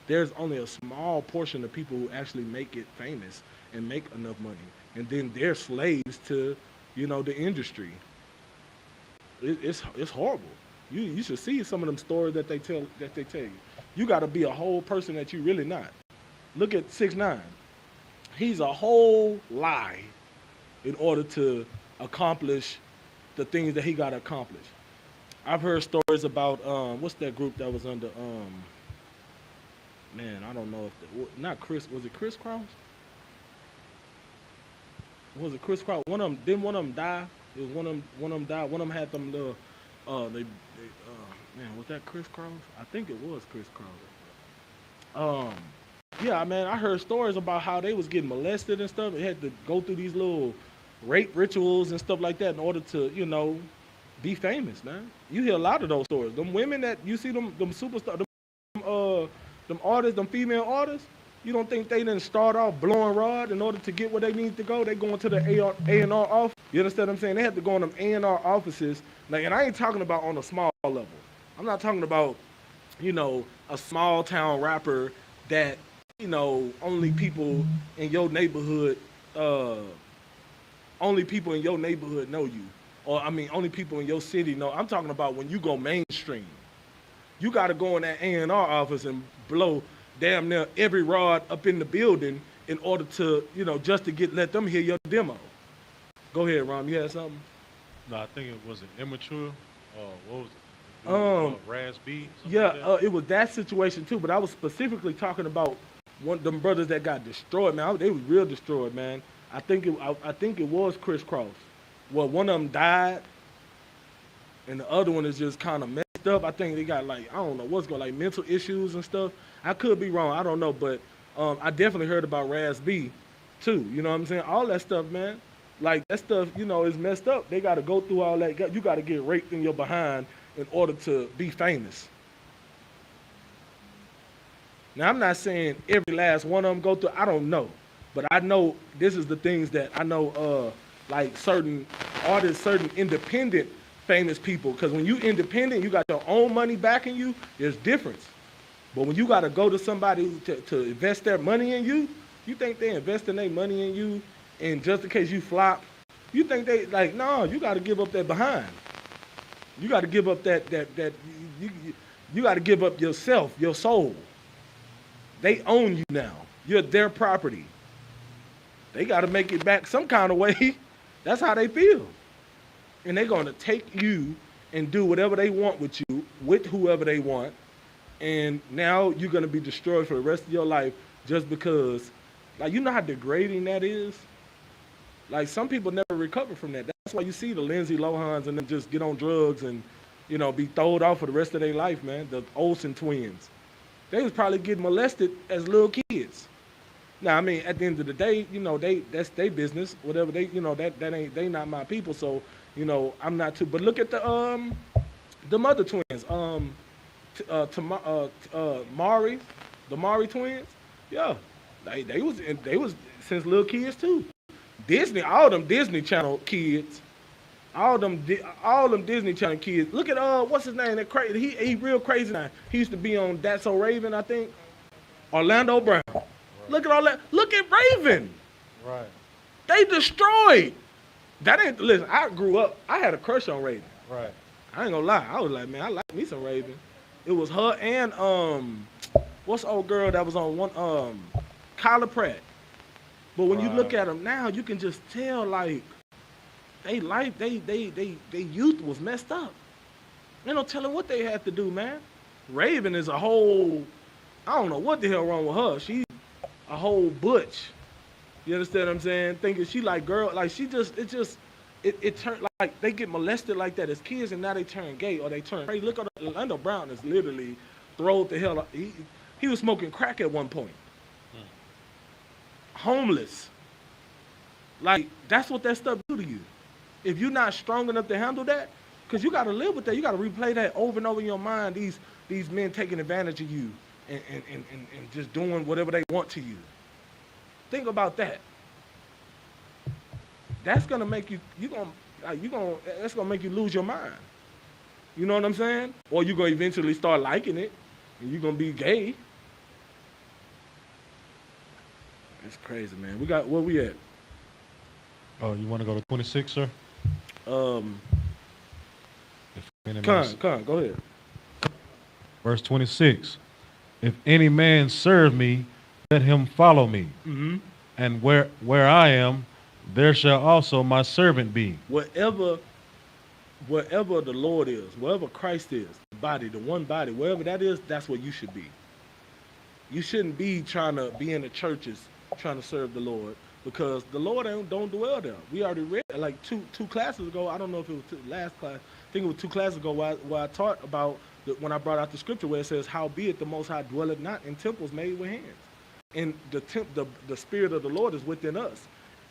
There's only a small portion of people who actually make it famous and make enough money, and then they're slaves to, the industry. It's horrible. You should see some of them stories that they tell you. You got to be a whole person that you really not. Look at 6ix9ine. He's a whole lie in order to accomplish the things that he got to accomplish. I've heard stories about what's that group that was under man, I don't know if not Chris, was it Chris Cross? Was it Chris Cross? One of them die? It was one of them died. One of them had them little man, was that Chris Cross? I think it was Chris Cross. Yeah, man, I heard stories about how they was getting molested and stuff. They had to go through these little rape rituals and stuff like that in order to, be famous, man. You hear a lot of those stories. Them women that you see them superstars, them artists, them female artists, you don't think they didn't start off blowing rod in order to get where they need to go? They going to the A&R office. You understand what I'm saying? They had to go in them A&R offices. Like, and I ain't talking about on a small level. I'm not talking about, a small town rapper that, only people in your neighborhood know you. Or, only people in your city know. I'm talking about when you go mainstream. You got to go in that A&R office and blow damn near every rod up in the building in order to, just to let them hear your demo. Go ahead, Ron. You had something? No, I think it was an immature. What was it? Raz B. Yeah, like it was that situation too. But I was specifically talking about one of them brothers that got destroyed, man. They was real destroyed, man. I think it was Chris Cross. Well, one of them died, and the other one is just kind of messed up. I think they got I don't know what's going, like mental issues and stuff. I could be wrong. I don't know, but I definitely heard about Raz B too. You know what I'm saying? All that stuff, man. Like that stuff, is messed up. They got to go through all that. You got to get raped in your behind in order to be famous. Now, I'm not saying every last one of them go through. I don't know. But I know this is the things that I know, like certain artists, certain independent famous people. Because when you independent, you got your own money backing you, there's difference. But when you got to go to somebody to invest their money in you, you think they investing their money in you, and just in case you flop, you think they, no, you got to give up that behind. You got to give up you got to give up yourself, your soul. They own you now. You're their property. They got to make it back some kind of way. That's how they feel. And they're going to take you and do whatever they want with you, with whoever they want. And now you're going to be destroyed for the rest of your life just because, you know how degrading that is? Like, some people never recover from that. That's why you see the Lindsay Lohans and them just get on drugs and, be throwed off for the rest of their life, man. The Olsen twins. They was probably getting molested as little kids. Now, at the end of the day, that's their business. Whatever they, they not my people. So, I'm not too. But look at the mother twins. Mari, the Mari twins. Yeah, they was since little kids too. Disney, all them Disney Channel kids, all them Disney Channel kids. Look at what's his name? That crazy. He real crazy now. He used to be on That's So Raven, I think. Orlando Brown. Right. Look at all that. Look at Raven. Right. They destroyed. That ain't, listen, I grew up, I had a crush on Raven. Right. I ain't gonna lie. I was like, man, I like me some Raven. It was her and what's the old girl that was on one Kyla Pratt. But when you look at them now, you can just tell like they youth was messed up. Ain't no telling what they had to do, man. Raven is a whole, I don't know what the hell wrong with her. She's a whole butch. You understand what I'm saying? Thinking she like girl, like she just, it turned like they get molested like that as kids and now they turn gay or they turn crazy. Look at Orlando Brown is literally throwed the hell up. He was smoking crack at one point. Homeless. Like, that's what that stuff do to you. If you're not strong enough to handle that, because you got to live with that. You got to replay that over and over in your mind, these men taking advantage of you and just doing whatever they want to you. Think about that. That's going to make you, that's going to make you lose your mind. You know what I'm saying? Or you're going to eventually start liking it, and you're going to be gay. It's crazy, man. We got, where we at? Oh, you want to go to 26, sir? If any man- Go ahead. Verse 26. If any man serve me, let him follow me. Mm-hmm. And where I am, there shall also my servant be. Wherever the Lord is, wherever Christ is, the body, the one body, wherever that is, that's where you should be. You shouldn't be trying to be in the churches trying to serve the Lord, because the Lord don't dwell there. We already read like two classes ago. I don't know if it was last class. I think it was 2 classes ago where I taught about when I brought out the scripture where it says, "Howbeit the Most High dwelleth not in temples made with hands." And the Spirit of the Lord is within us.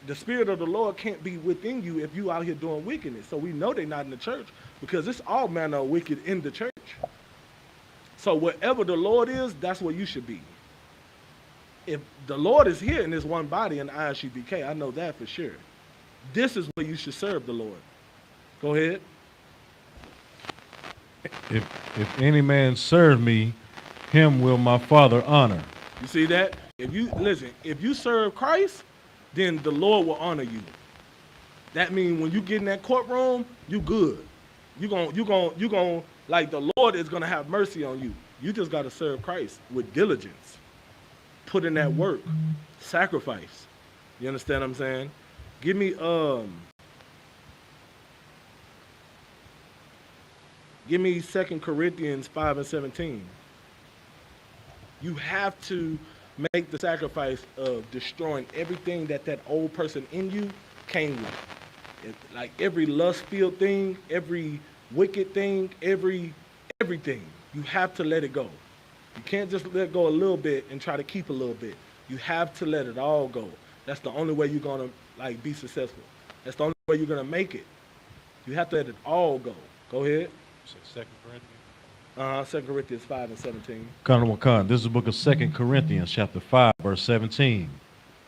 The Spirit of the Lord can't be within you if you out here doing wickedness. So we know they're not in the church, because it's all manner of wicked in the church. So wherever the Lord is, that's where you should be. If the Lord is here in this one body in I.S.U.P.K, I know that for sure. This is where you should serve the Lord. Go ahead. If any man serve me, him will my Father honor. You see that? If you serve Christ, then the Lord will honor you. That means when you get in that courtroom, you good. You gon' like the Lord is gonna have mercy on you. You just gotta serve Christ with diligence. Put in that work, sacrifice. You understand what I'm saying? Give me 2 Corinthians 5:17. You have to make the sacrifice of destroying everything that old person in you came with. Like every lust-filled thing, every wicked thing, everything. You have to let it go. You can't just let go a little bit and try to keep a little bit. You have to let it all go. That's the only way you're gonna like be successful. That's the only way you're gonna make it. You have to let it all go. Go ahead. 2 Corinthians. 2 Corinthians 5:17. This is the book of 2 Corinthians, chapter 5, verse 17.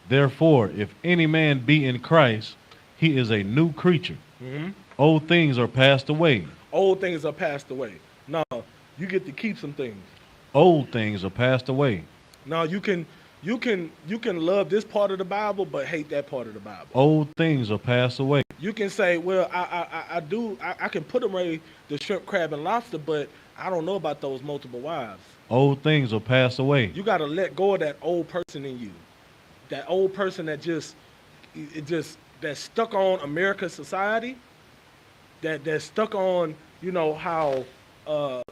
Therefore, if any man be in Christ, he is a new creature. Mm-hmm. Old things are passed away. Old things are passed away. No, you get to keep some things. Old things are passed away. Now you can love this part of the Bible but hate that part of the Bible. Old things are passed away. You can say, well, I can put away the shrimp, crab, and lobster, but I don't know about those multiple wives. Old things are passed away. You got to let go of that old person in you, that old person that's stuck on American society, that's stuck on how the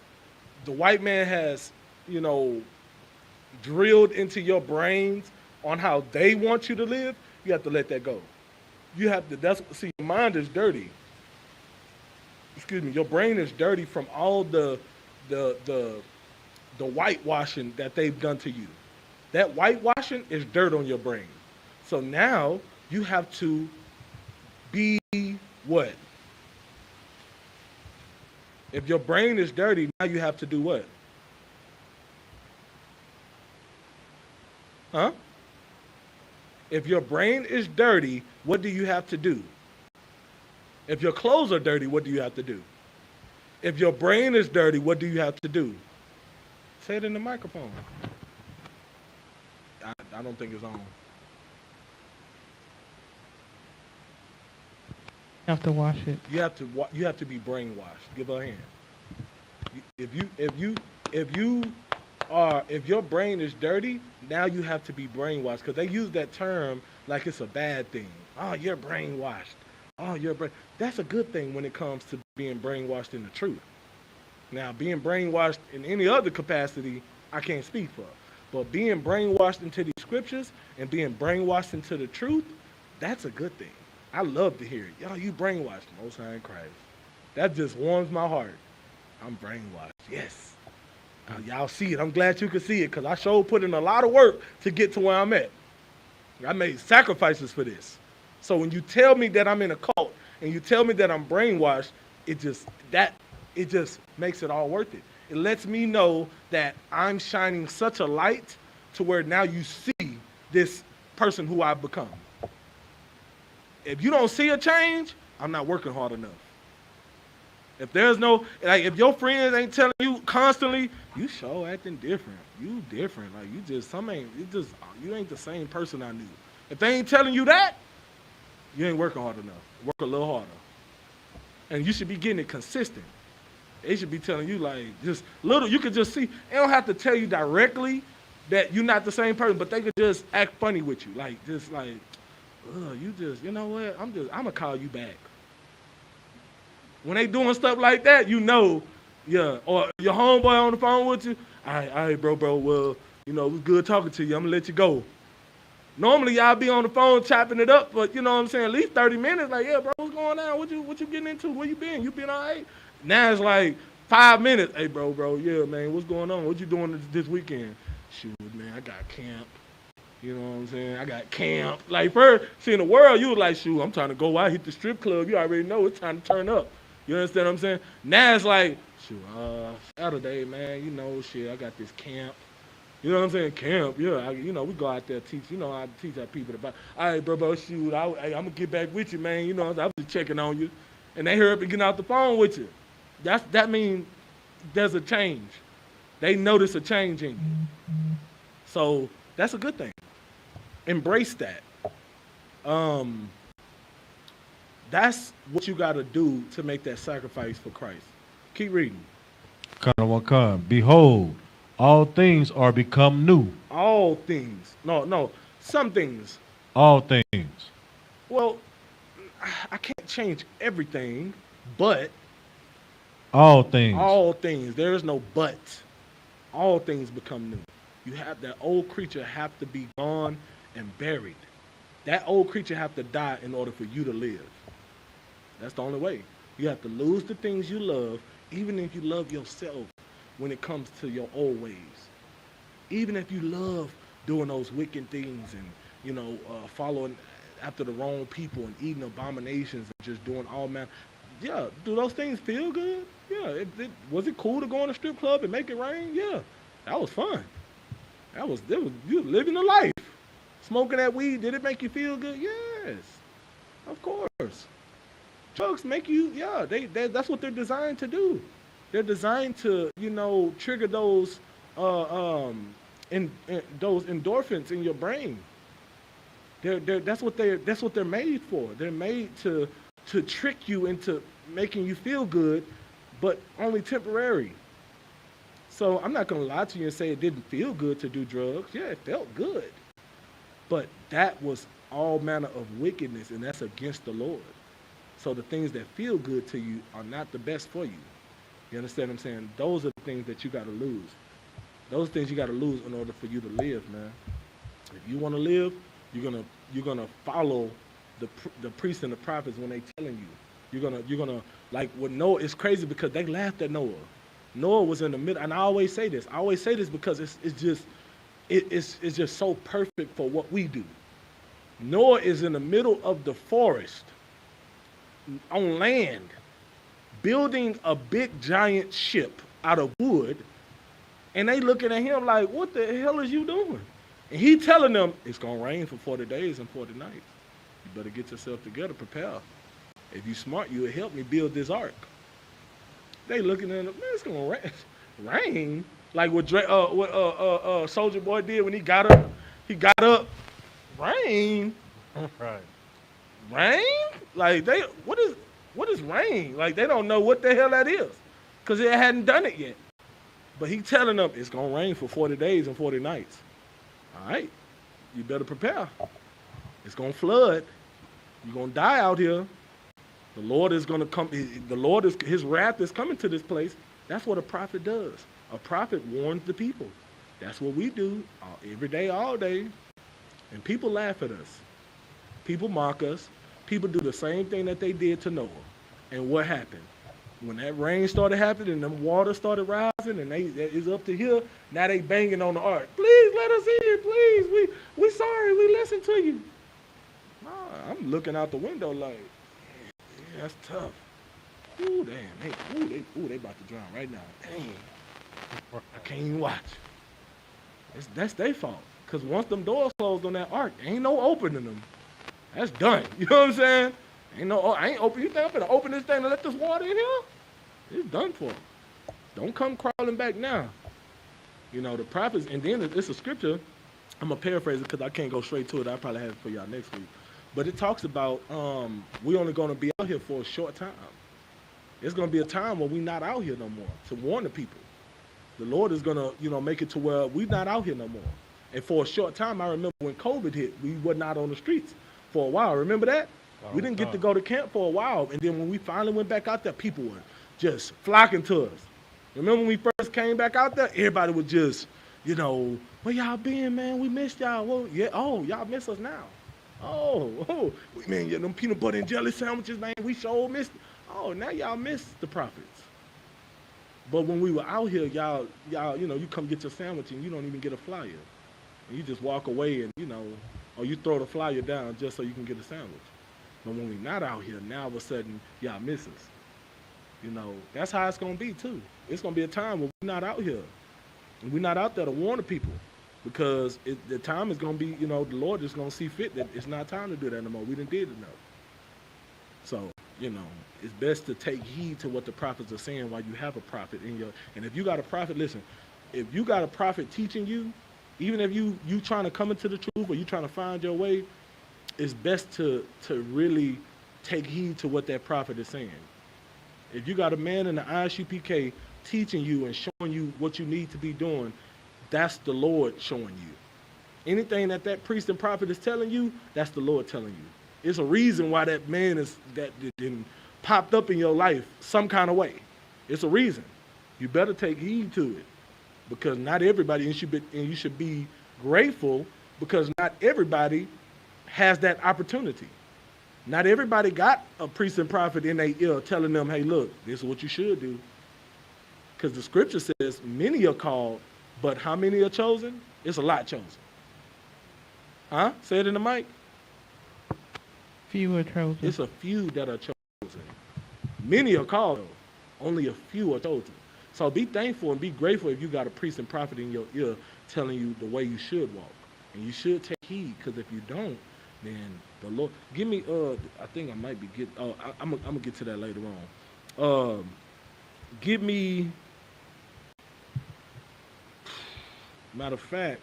white man has drilled into your brains on how they want you to live. You have to let that go. You have to. See, your mind is dirty. Excuse me. Your brain is dirty from all the whitewashing that they've done to you. That whitewashing is dirt on your brain. So now you have to be what? If your brain is dirty, now you have to do what? Huh? If your brain is dirty, what do you have to do? If your clothes are dirty, what do you have to do? If your brain is dirty, what do you have to do? Say it in the microphone. I don't think it's on. You have to wash it. You have to be brainwashed. Give her a hand. If your brain is dirty, now you have to be brainwashed, because they use that term like it's a bad thing. Oh, you're brainwashed. Oh, that's a good thing when it comes to being brainwashed in the truth. Now, being brainwashed in any other capacity, I can't speak for. But being brainwashed into these scriptures and being brainwashed into the truth, that's a good thing. I love to hear it. Y'all, you brainwashed, Most High in Christ. That just warms my heart. I'm brainwashed. Yes. Y'all see it. I'm glad you can see it, because I sure put in a lot of work to get to where I'm at. I made sacrifices for this. So when you tell me that I'm in a cult and you tell me that I'm brainwashed, it just makes it all worth it. It lets me know that I'm shining such a light to where now you see this person who I've become. If you don't see a change, I'm not working hard enough. If there's no, like, if your friends ain't telling you constantly, you sure acting different. You different. Like, you ain't the same person I knew. If they ain't telling you that, you ain't working hard enough. Work a little harder. And you should be getting it consistent. They should be telling you, like, just little, you could just see, they don't have to tell you directly that you're not the same person, but they could just act funny with you. Like, just like, you know what, I'm gonna call you back. When they doing stuff like that, you know, yeah. Or your homeboy on the phone with you, all right, bro, well, you know, it was good talking to you. I'm gonna let you go. Normally, y'all be on the phone chopping it up, but you know what I'm saying, at least 30 minutes, like, yeah, bro, what's going on? What you getting into? Where you been? You been all right? Now it's like 5 minutes. Hey, bro, yeah, man, what's going on? What you doing this weekend? Shoot, man, I got camp. You know what I'm saying? I got camp. Like, first, see, in the world, you was like, shoot, I'm trying to go out, hit the strip club. You already know it's time to turn up. You understand what I'm saying? Now it's like, shoot, Saturday, man, you know, shit, I got this camp. You know what I'm saying? Camp, yeah. You know, we go out there teach. You know, I teach our people about. All right, bro, shoot, I'm gonna get back with you, man. You know, I was just checking on you, and they hurry up and get out the phone with you. That means there's a change. They notice a change in you. So that's a good thing. Embrace that. That's what you got to do to make that sacrifice for Christ. Keep reading. Behold, all things are become new. All things. No. Some things. All things. Well, I can't change everything, but all things. All things. There is no but. All things become new. You have that old creature have to be gone and buried. That old creature have to die in order for you to live. That's the only way. You have to lose the things you love, even if you love yourself when it comes to your old ways. Even if you love doing those wicked things and, you know, following after the wrong people and eating abominations and just doing all manner. Yeah, do those things feel good? Yeah. Was it cool to go in a strip club and make it rain? Yeah. That was fun. You living a life. Smoking that weed, did it make you feel good? Yes. Of course. Drugs make you, yeah, that's what they're designed to do. They're designed to, you know, trigger those those endorphins in your brain. That's what they're made for. They're made to trick you into making you feel good, but only temporary. So I'm not gonna lie to you and say it didn't feel good to do drugs. Yeah, it felt good. But that was all manner of wickedness, and that's against the Lord. So the things that feel good to you are not the best for you. You understand what I'm saying? Those are the things that you got to lose. Those things you got to lose in order for you to live, man. If you want to live, you're gonna follow the priests and the prophets when they telling you. You're gonna like with Noah. It's crazy because they laughed at Noah. Noah was in the middle, and I always say this. I always say this because it's just so perfect for what we do. Noah is in the middle of the forest, on land, building a big giant ship out of wood, and they looking at him like, what the hell is you doing? And he telling them, it's going to rain for 40 days and 40 nights. You better get yourself together, prepare. If you smart, you'll help me build this ark. They looking at him, man, it's going to rain. Like what Soulja Boy did when he got up, rain. Right. Rain? Like what is rain? Like they don't know what the hell that is, because they hadn't done it yet. But he telling them it's gonna rain for 40 days and 40 nights. All right, you better prepare. It's gonna flood. You're gonna die out here. The Lord is gonna come. His wrath is coming to this place. That's what a prophet does. A prophet warns the people. That's what we do every day, all day. And people laugh at us. People mock us. People do the same thing that they did to Noah. And what happened? When that rain started happening and the water started rising and it's up to here, now they banging on the ark. Please let us in, please. We sorry, we listen to you. Nah, I'm looking out the window like, yeah, that's tough. Ooh, damn. They about to drown right now. Dang. I can't even watch. That's their fault. Because once them doors closed on that ark, ain't no opening them. That's done. You know what I'm saying? I ain't open. You think I'm gonna open this thing and let this water in here? It's done for. Don't come crawling back now. You know, the prophets, and then it's a scripture. I'm going to paraphrase it because I can't go straight to it. I'll probably have it for y'all next week. But it talks about we only going to be out here for a short time. It's going to be a time when we're not out here no more to warn the people. The Lord is going to, you know, make it to where we're not out here no more. And for a short time, I remember when COVID hit, we were not on the streets for a while. Remember that? We didn't get to go to camp for a while. And then when we finally went back out there, people were just flocking to us. Remember when we first came back out there? Everybody was just, you know, where y'all been, man? We missed y'all. Well, yeah, oh, y'all miss us now. Oh, man, yeah, them peanut butter and jelly sandwiches, man, we sure missed it. Oh, now y'all miss the prophets. But when we were out here, y'all, you know, you come get your sandwich and you don't even get a flyer. And you just walk away and, you know, or you throw the flyer down just so you can get a sandwich. But when we're not out here, now all of a sudden, y'all miss us. You know, that's how it's going to be, too. It's going to be a time when we're not out here. And we're not out there to warn the people. Because the time is going to be, you know, the Lord is going to see fit that it's not time to do that no more. We done did enough. So, you know, it's best to take heed to what the prophets are saying while you have a prophet in your, and if you got a prophet, listen, if you got a prophet teaching you, even if you trying to come into the truth or you trying to find your way, it's best to really take heed to what that prophet is saying. If you got a man in the I.S.U.P.K. teaching you and showing you what you need to be doing, that's the Lord showing you. Anything that priest and prophet is telling you, that's the Lord telling you. It's a reason why that man is that popped up in your life some kind of way. It's a reason. You better take heed to it, because not everybody, and you should be grateful, because not everybody has that opportunity. Not everybody got a priest and prophet in their ear telling them, hey, look, this is what you should do. Because the scripture says many are called, but how many are chosen? It's a lot chosen. Huh? Say it in the mic. Few are chosen. It's a few that are chosen. Many are called, though. Only a few are chosen. So be thankful and be grateful if you got a priest and prophet in your ear telling you the way you should walk. And you should take heed, because if you don't, then the Lord, give me, I think I might be I'm going to get to that later on. Give me, matter of fact,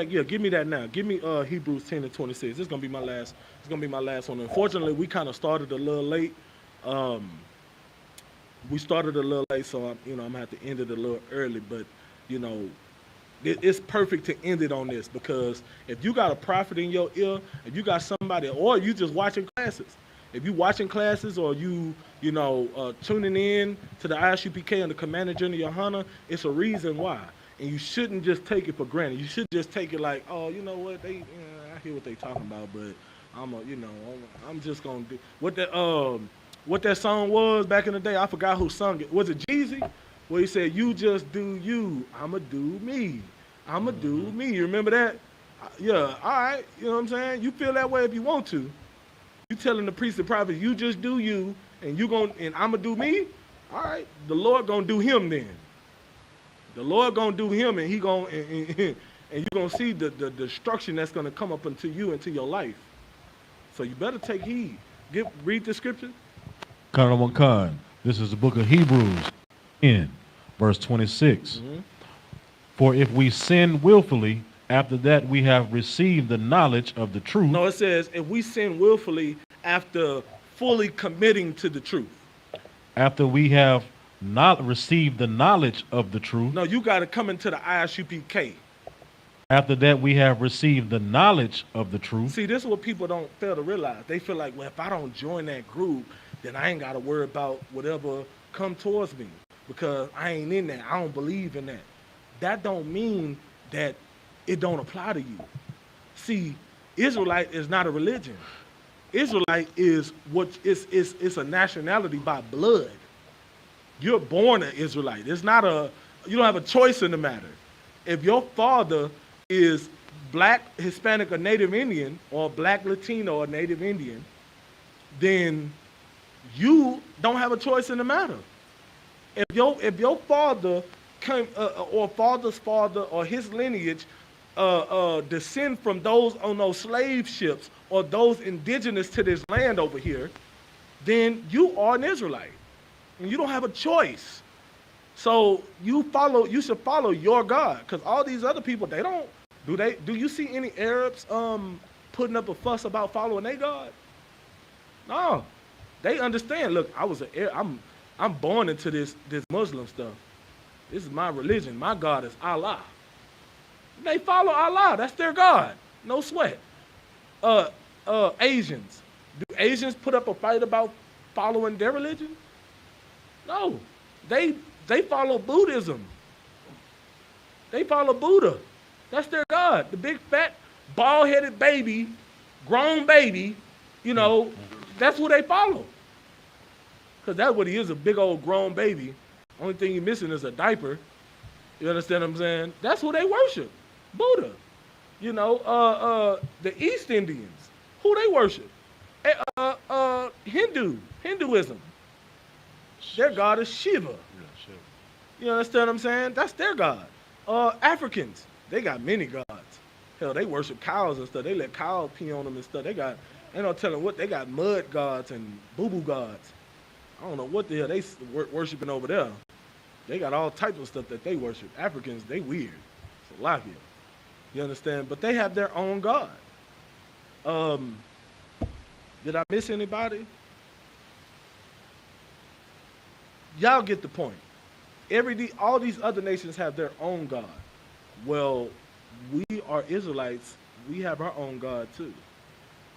yeah, give me that now. Give me Hebrews 10 and 26. This is gonna be my last. It's gonna be my last one. Unfortunately, we kind of started a little late. We started a little late, so I'm gonna have to end it a little early. But you know, it's perfect to end it on this, because if you got a prophet in your ear, if you got somebody, or you just watching classes. If you watching classes, or you tuning in to the I.S.U.P.K. and the Commander General YAHANNA, it's a reason why. And you shouldn't just take it for granted. You should just take it like, oh, you know what, I hear what they talking about, but I'm just gonna do what that song was back in the day. I forgot who sung it. Was it Jeezy? Where he said, "You just do you, I'ma do me, I'ma do me." You remember that? Yeah. All right. You know what I'm saying? You feel that way if you want to. You telling the priest and prophet, you just do you, and I'ma do me. All right. The Lord gonna do him then. The Lord gonna do him, and he gonna and you gonna see the destruction that's gonna come up into you, into your life. So you better take heed. Read the scripture. Khan. This is the book of Hebrews, in verse 26. For if we sin willfully, after that we have received the knowledge of the truth. No, it says if we sin willfully after fully committing to the truth. After we have not received the knowledge of the truth. No, you got to come into the I.S.U.P.K. After that we have received the knowledge of the truth. See, this is what people don't fail to realize. They feel like, well, if I don't join that group, then I ain't got to worry about whatever come towards me, because I ain't in that. I don't believe in that. That don't mean that it don't apply to you. See, Israelite is not a religion. Israelite is it's a nationality by blood. You're born an Israelite. It's not you don't have a choice in the matter. If your father is black, Hispanic, or Native Indian, or black, Latino, or Native Indian, then you don't have a choice in the matter. If your father came, or father's father, or his lineage descend from those on those slave ships or those indigenous to this land over here, then you are an Israelite. And you don't have a choice. So you should follow your God. Because all these other people, they don't, do you see any Arabs putting up a fuss about following their God? No. They understand, look, I'm born into this Muslim stuff. This is my religion. My God is Allah. They follow Allah. That's their God. No sweat. Asians. Do Asians put up a fight about following their religion? No. They follow Buddhism. They follow Buddha. That's their God. The big, fat, bald-headed baby, grown baby, you know, that's who they follow. Because that's what he is, a big old grown baby. Only thing he's missing is a diaper. You understand what I'm saying? That's who they worship. Buddha. You know, the East Indians, who they worship? Hinduism. Their God is Shiva. You understand what I'm saying? That's their God. Africans, they got many gods. Hell, they worship cows and stuff. They let cows pee on them and stuff. Ain't no telling what, they got mud gods and boo-boo gods. I don't know what the hell they worshiping over there. They got all types of stuff that they worship. Africans, they weird. It's a lot here. You understand? But they have their own God. Did I miss anybody? Y'all get the point. All these other nations have their own God. Well, we are Israelites. We have our own God too.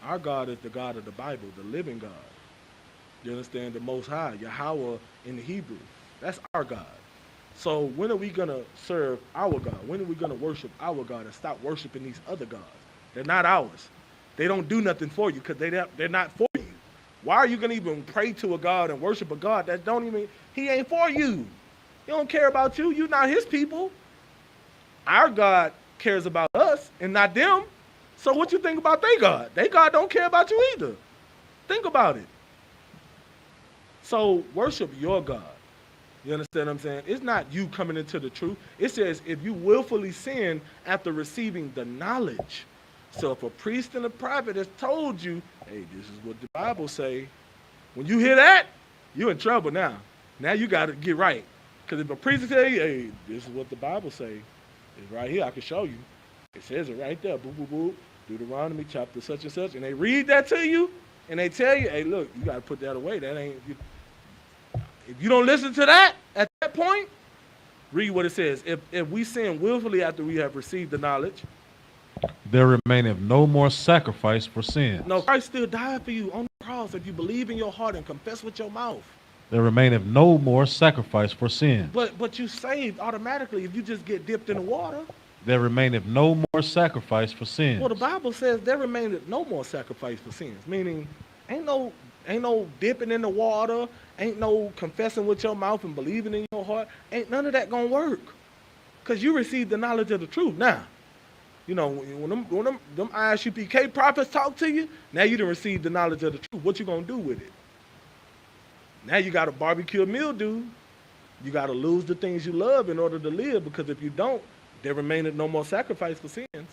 Our God is the God of the Bible, the living God. You understand? The Most High, Yahweh in the Hebrew. That's our God. So when are we going to serve our God? When are we going to worship our God and stop worshiping these other gods? They're not ours. They don't do nothing for you because they're not for you. Why are you going to even pray to a God and worship a God that don't even, he ain't for you. He don't care about you. You're not his people. Our God cares about us and not them. So what you think about their God? Their God don't care about you either. Think about it. So worship your God. You understand what I'm saying? It's not you coming into the truth. It says if you willfully sin after receiving the knowledge. So if a priest and a prophet has told you, hey, this is what the Bible say, when you hear that, you're in trouble now. Now you got to get right. Because if a priest say, hey, this is what the Bible say, it's right here, I can show you. It says it right there, boop, boop, boop, Deuteronomy chapter such and such, and they read that to you, and they tell you, hey, look, you got to put that away. That ain't, if you don't listen to that, at that point, read what it says. If we sin willfully after we have received the knowledge, there remaineth no more sacrifice for sin. No, Christ still died for you on the cross if you believe in your heart and confess with your mouth. There remaineth no more sacrifice for sin. But you saved automatically if you just get dipped in the water. There remaineth no more sacrifice for sin. Well, the Bible says there remaineth no more sacrifice for sins, meaning ain't no dipping in the water, ain't no confessing with your mouth and believing in your heart. Ain't none of that gonna work, because you received the knowledge of the truth. Now, you know, when them I.S.U.P.K prophets talk to you, now you done received the knowledge of the truth. What you gonna do with it? Now you got to barbecue a meal, dude. You got to lose the things you love in order to live, because if you don't, there remaineth no more sacrifice for sins.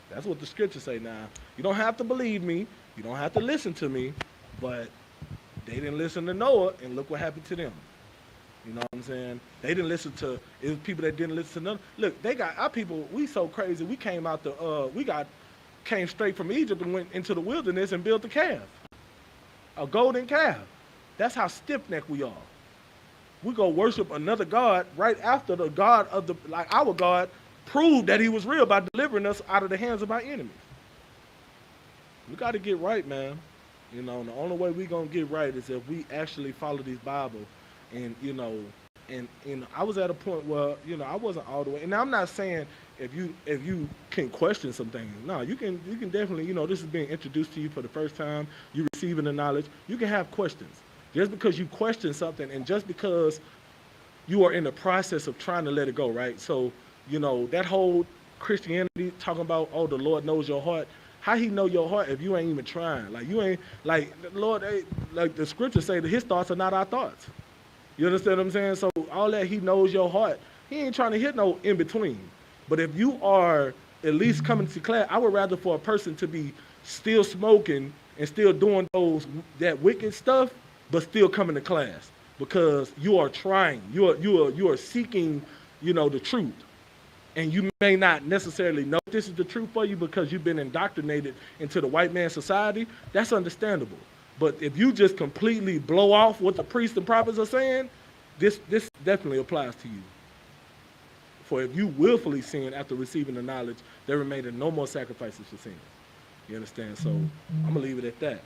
That's what the scriptures say now. You don't have to believe me. You don't have to listen to me, but they didn't listen to Noah, and look what happened to them. You know what I'm saying? They didn't listen to, it was people that didn't listen to them. Look, they got, our people, we so crazy, we came out came straight from Egypt and went into the wilderness and built a calf, a golden calf. That's how stiff-necked we are. We go worship another God right after the God of the, like our God proved that he was real by delivering us out of the hands of our enemies. We got to get right, man. You know, and the only way we going to get right is if we actually follow this Bible. And, you know, and I was at a point where, you know, I wasn't all the way. And I'm not saying if you can question some things. No, you can definitely, you know, this is being introduced to you for the first time. You receiving the knowledge. You can have questions. Just because you question something and just because you are in the process of trying to let it go, right? So, you know, that whole Christianity talking about, oh, the Lord knows your heart. How he know your heart if you ain't even trying? Like, you ain't, like, the Lord, like the scriptures say that his thoughts are not our thoughts. You understand what I'm saying? So all that he knows your heart, he ain't trying to hit no in between. But if you are at least coming to class. I would rather for a person to be still smoking and still doing that wicked stuff, but still coming to class because you are trying. You are seeking, the truth. And you may not necessarily know this is the truth for you because you've been indoctrinated into the white man society. That's understandable. But if you just completely blow off what the priests and prophets are saying, this definitely applies to you. For if you willfully sin after receiving the knowledge, there remain no more sacrifices for sin. You understand? So I'm going to leave it at that.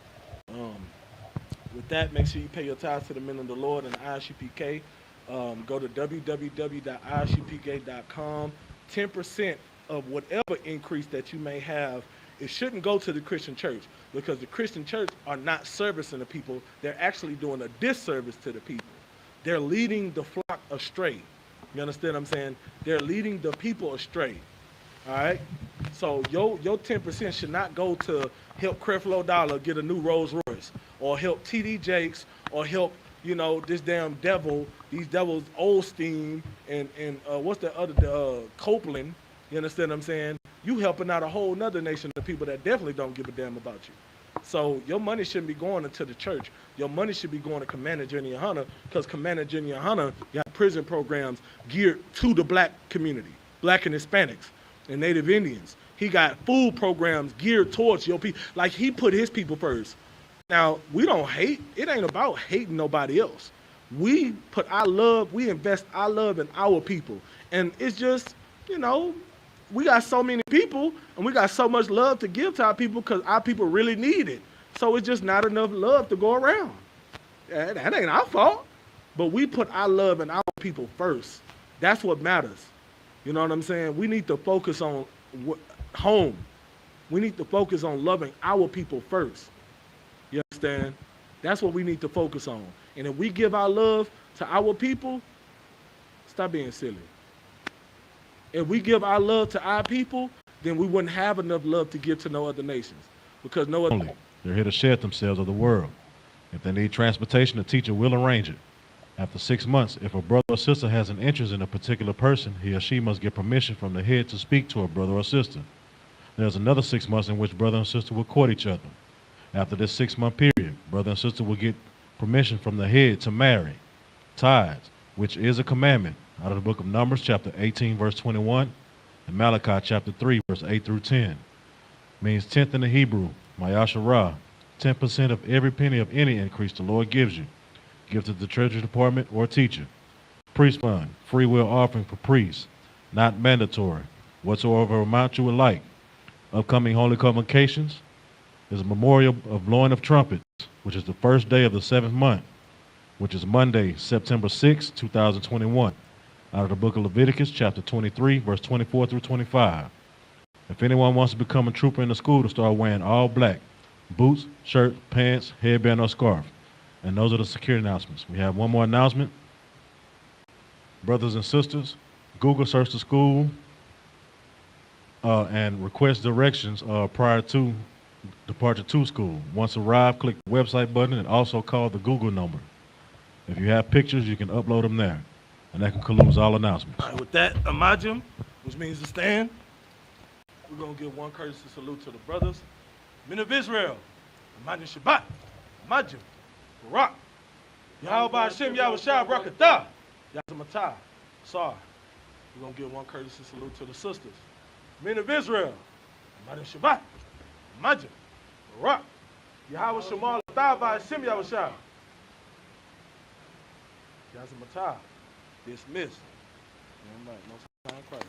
With that, make sure you pay your tithes to the men of the Lord and I.S.U.P.K. Go to www.ISUPK.com. 10% of whatever increase that you may have, it shouldn't go to the Christian church because the Christian church are not servicing the people. They're actually doing a disservice to the people. They're leading the flock astray. You understand what I'm saying? They're leading the people astray. All right? So your 10% should not go to help Creflo Dollar get a new Rolls Royce or help T.D. Jakes or help, this damn devil, these devils, Olstein and what's the other, Copeland. You understand what I'm saying? You helping out a whole nother nation of people that definitely don't give a damn about you. So your money shouldn't be going into the church. Your money should be going to Commander Jenny YAHANNA because Commander Jenny YAHANNA got prison programs geared to the black community, black and Hispanics and Native Indians. He got food programs geared towards your people. Like he put his people first. Now, we don't hate. It ain't about hating nobody else. We put our love, we invest our love in our people. And it's just, we got so many people and we got so much love to give to our people because our people really need it. So it's just not enough love to go around. That ain't our fault. But we put our love in our people first. That's what matters. You know what I'm saying? We need to focus on home. We need to focus on loving our people first. You understand? That's what we need to focus on. And if we give our love to our people, stop being silly. If we give our love to our people, then we wouldn't have enough love to give to no other nations. Because no other... They're here to shed themselves of the world. If they need transportation, the teacher will arrange it. After 6 months, if a brother or sister has an interest in a particular person, he or she must get permission from the head to speak to a brother or sister. There's another 6 months in which brother and sister will court each other. After this 6-month period, brother and sister will get permission from the head to marry. Tithes, which is a commandment, out of the book of Numbers, chapter 18, verse 21, and Malachi, chapter 3, verse 8 through 10. Means 10th in the Hebrew, Mayasharah, 10% of every penny of any increase the Lord gives you. Give to the Treasury Department or teacher. Priest fund, free will offering for priests, not mandatory, whatsoever amount you would like. Upcoming holy convocations is a memorial of blowing of trumpets, which is the first day of the 7th month, which is Monday, September 6, 2021, out of the book of Leviticus, chapter 23, verse 24 through 25. If anyone wants to become a trooper in the school to start wearing all black, boots, shirt, pants, headband, or scarf. And those are the security announcements. We have one more announcement. Brothers and sisters, Google search the school and request directions prior to departure to school. Once arrived, click the website button and also call the Google number. If you have pictures, you can upload them there. And that concludes all announcements. All right, with that, Amajim, which means to stand, we're going to give one courtesy salute to the brothers. Men of Israel, Amajim Shabbat, Amajim, Barak, Yahweh Hashem, Yahweh Shai, Brakatah, Yazamatah, Sar. We're going to give one courtesy salute to the sisters. Men of Israel, Amajim Shabbat, Amajim, Barak, Yahweh Shemal, Yahweh Hashem, Yahweh Shai. Yazamatah, dismissed. All right, most time Christ.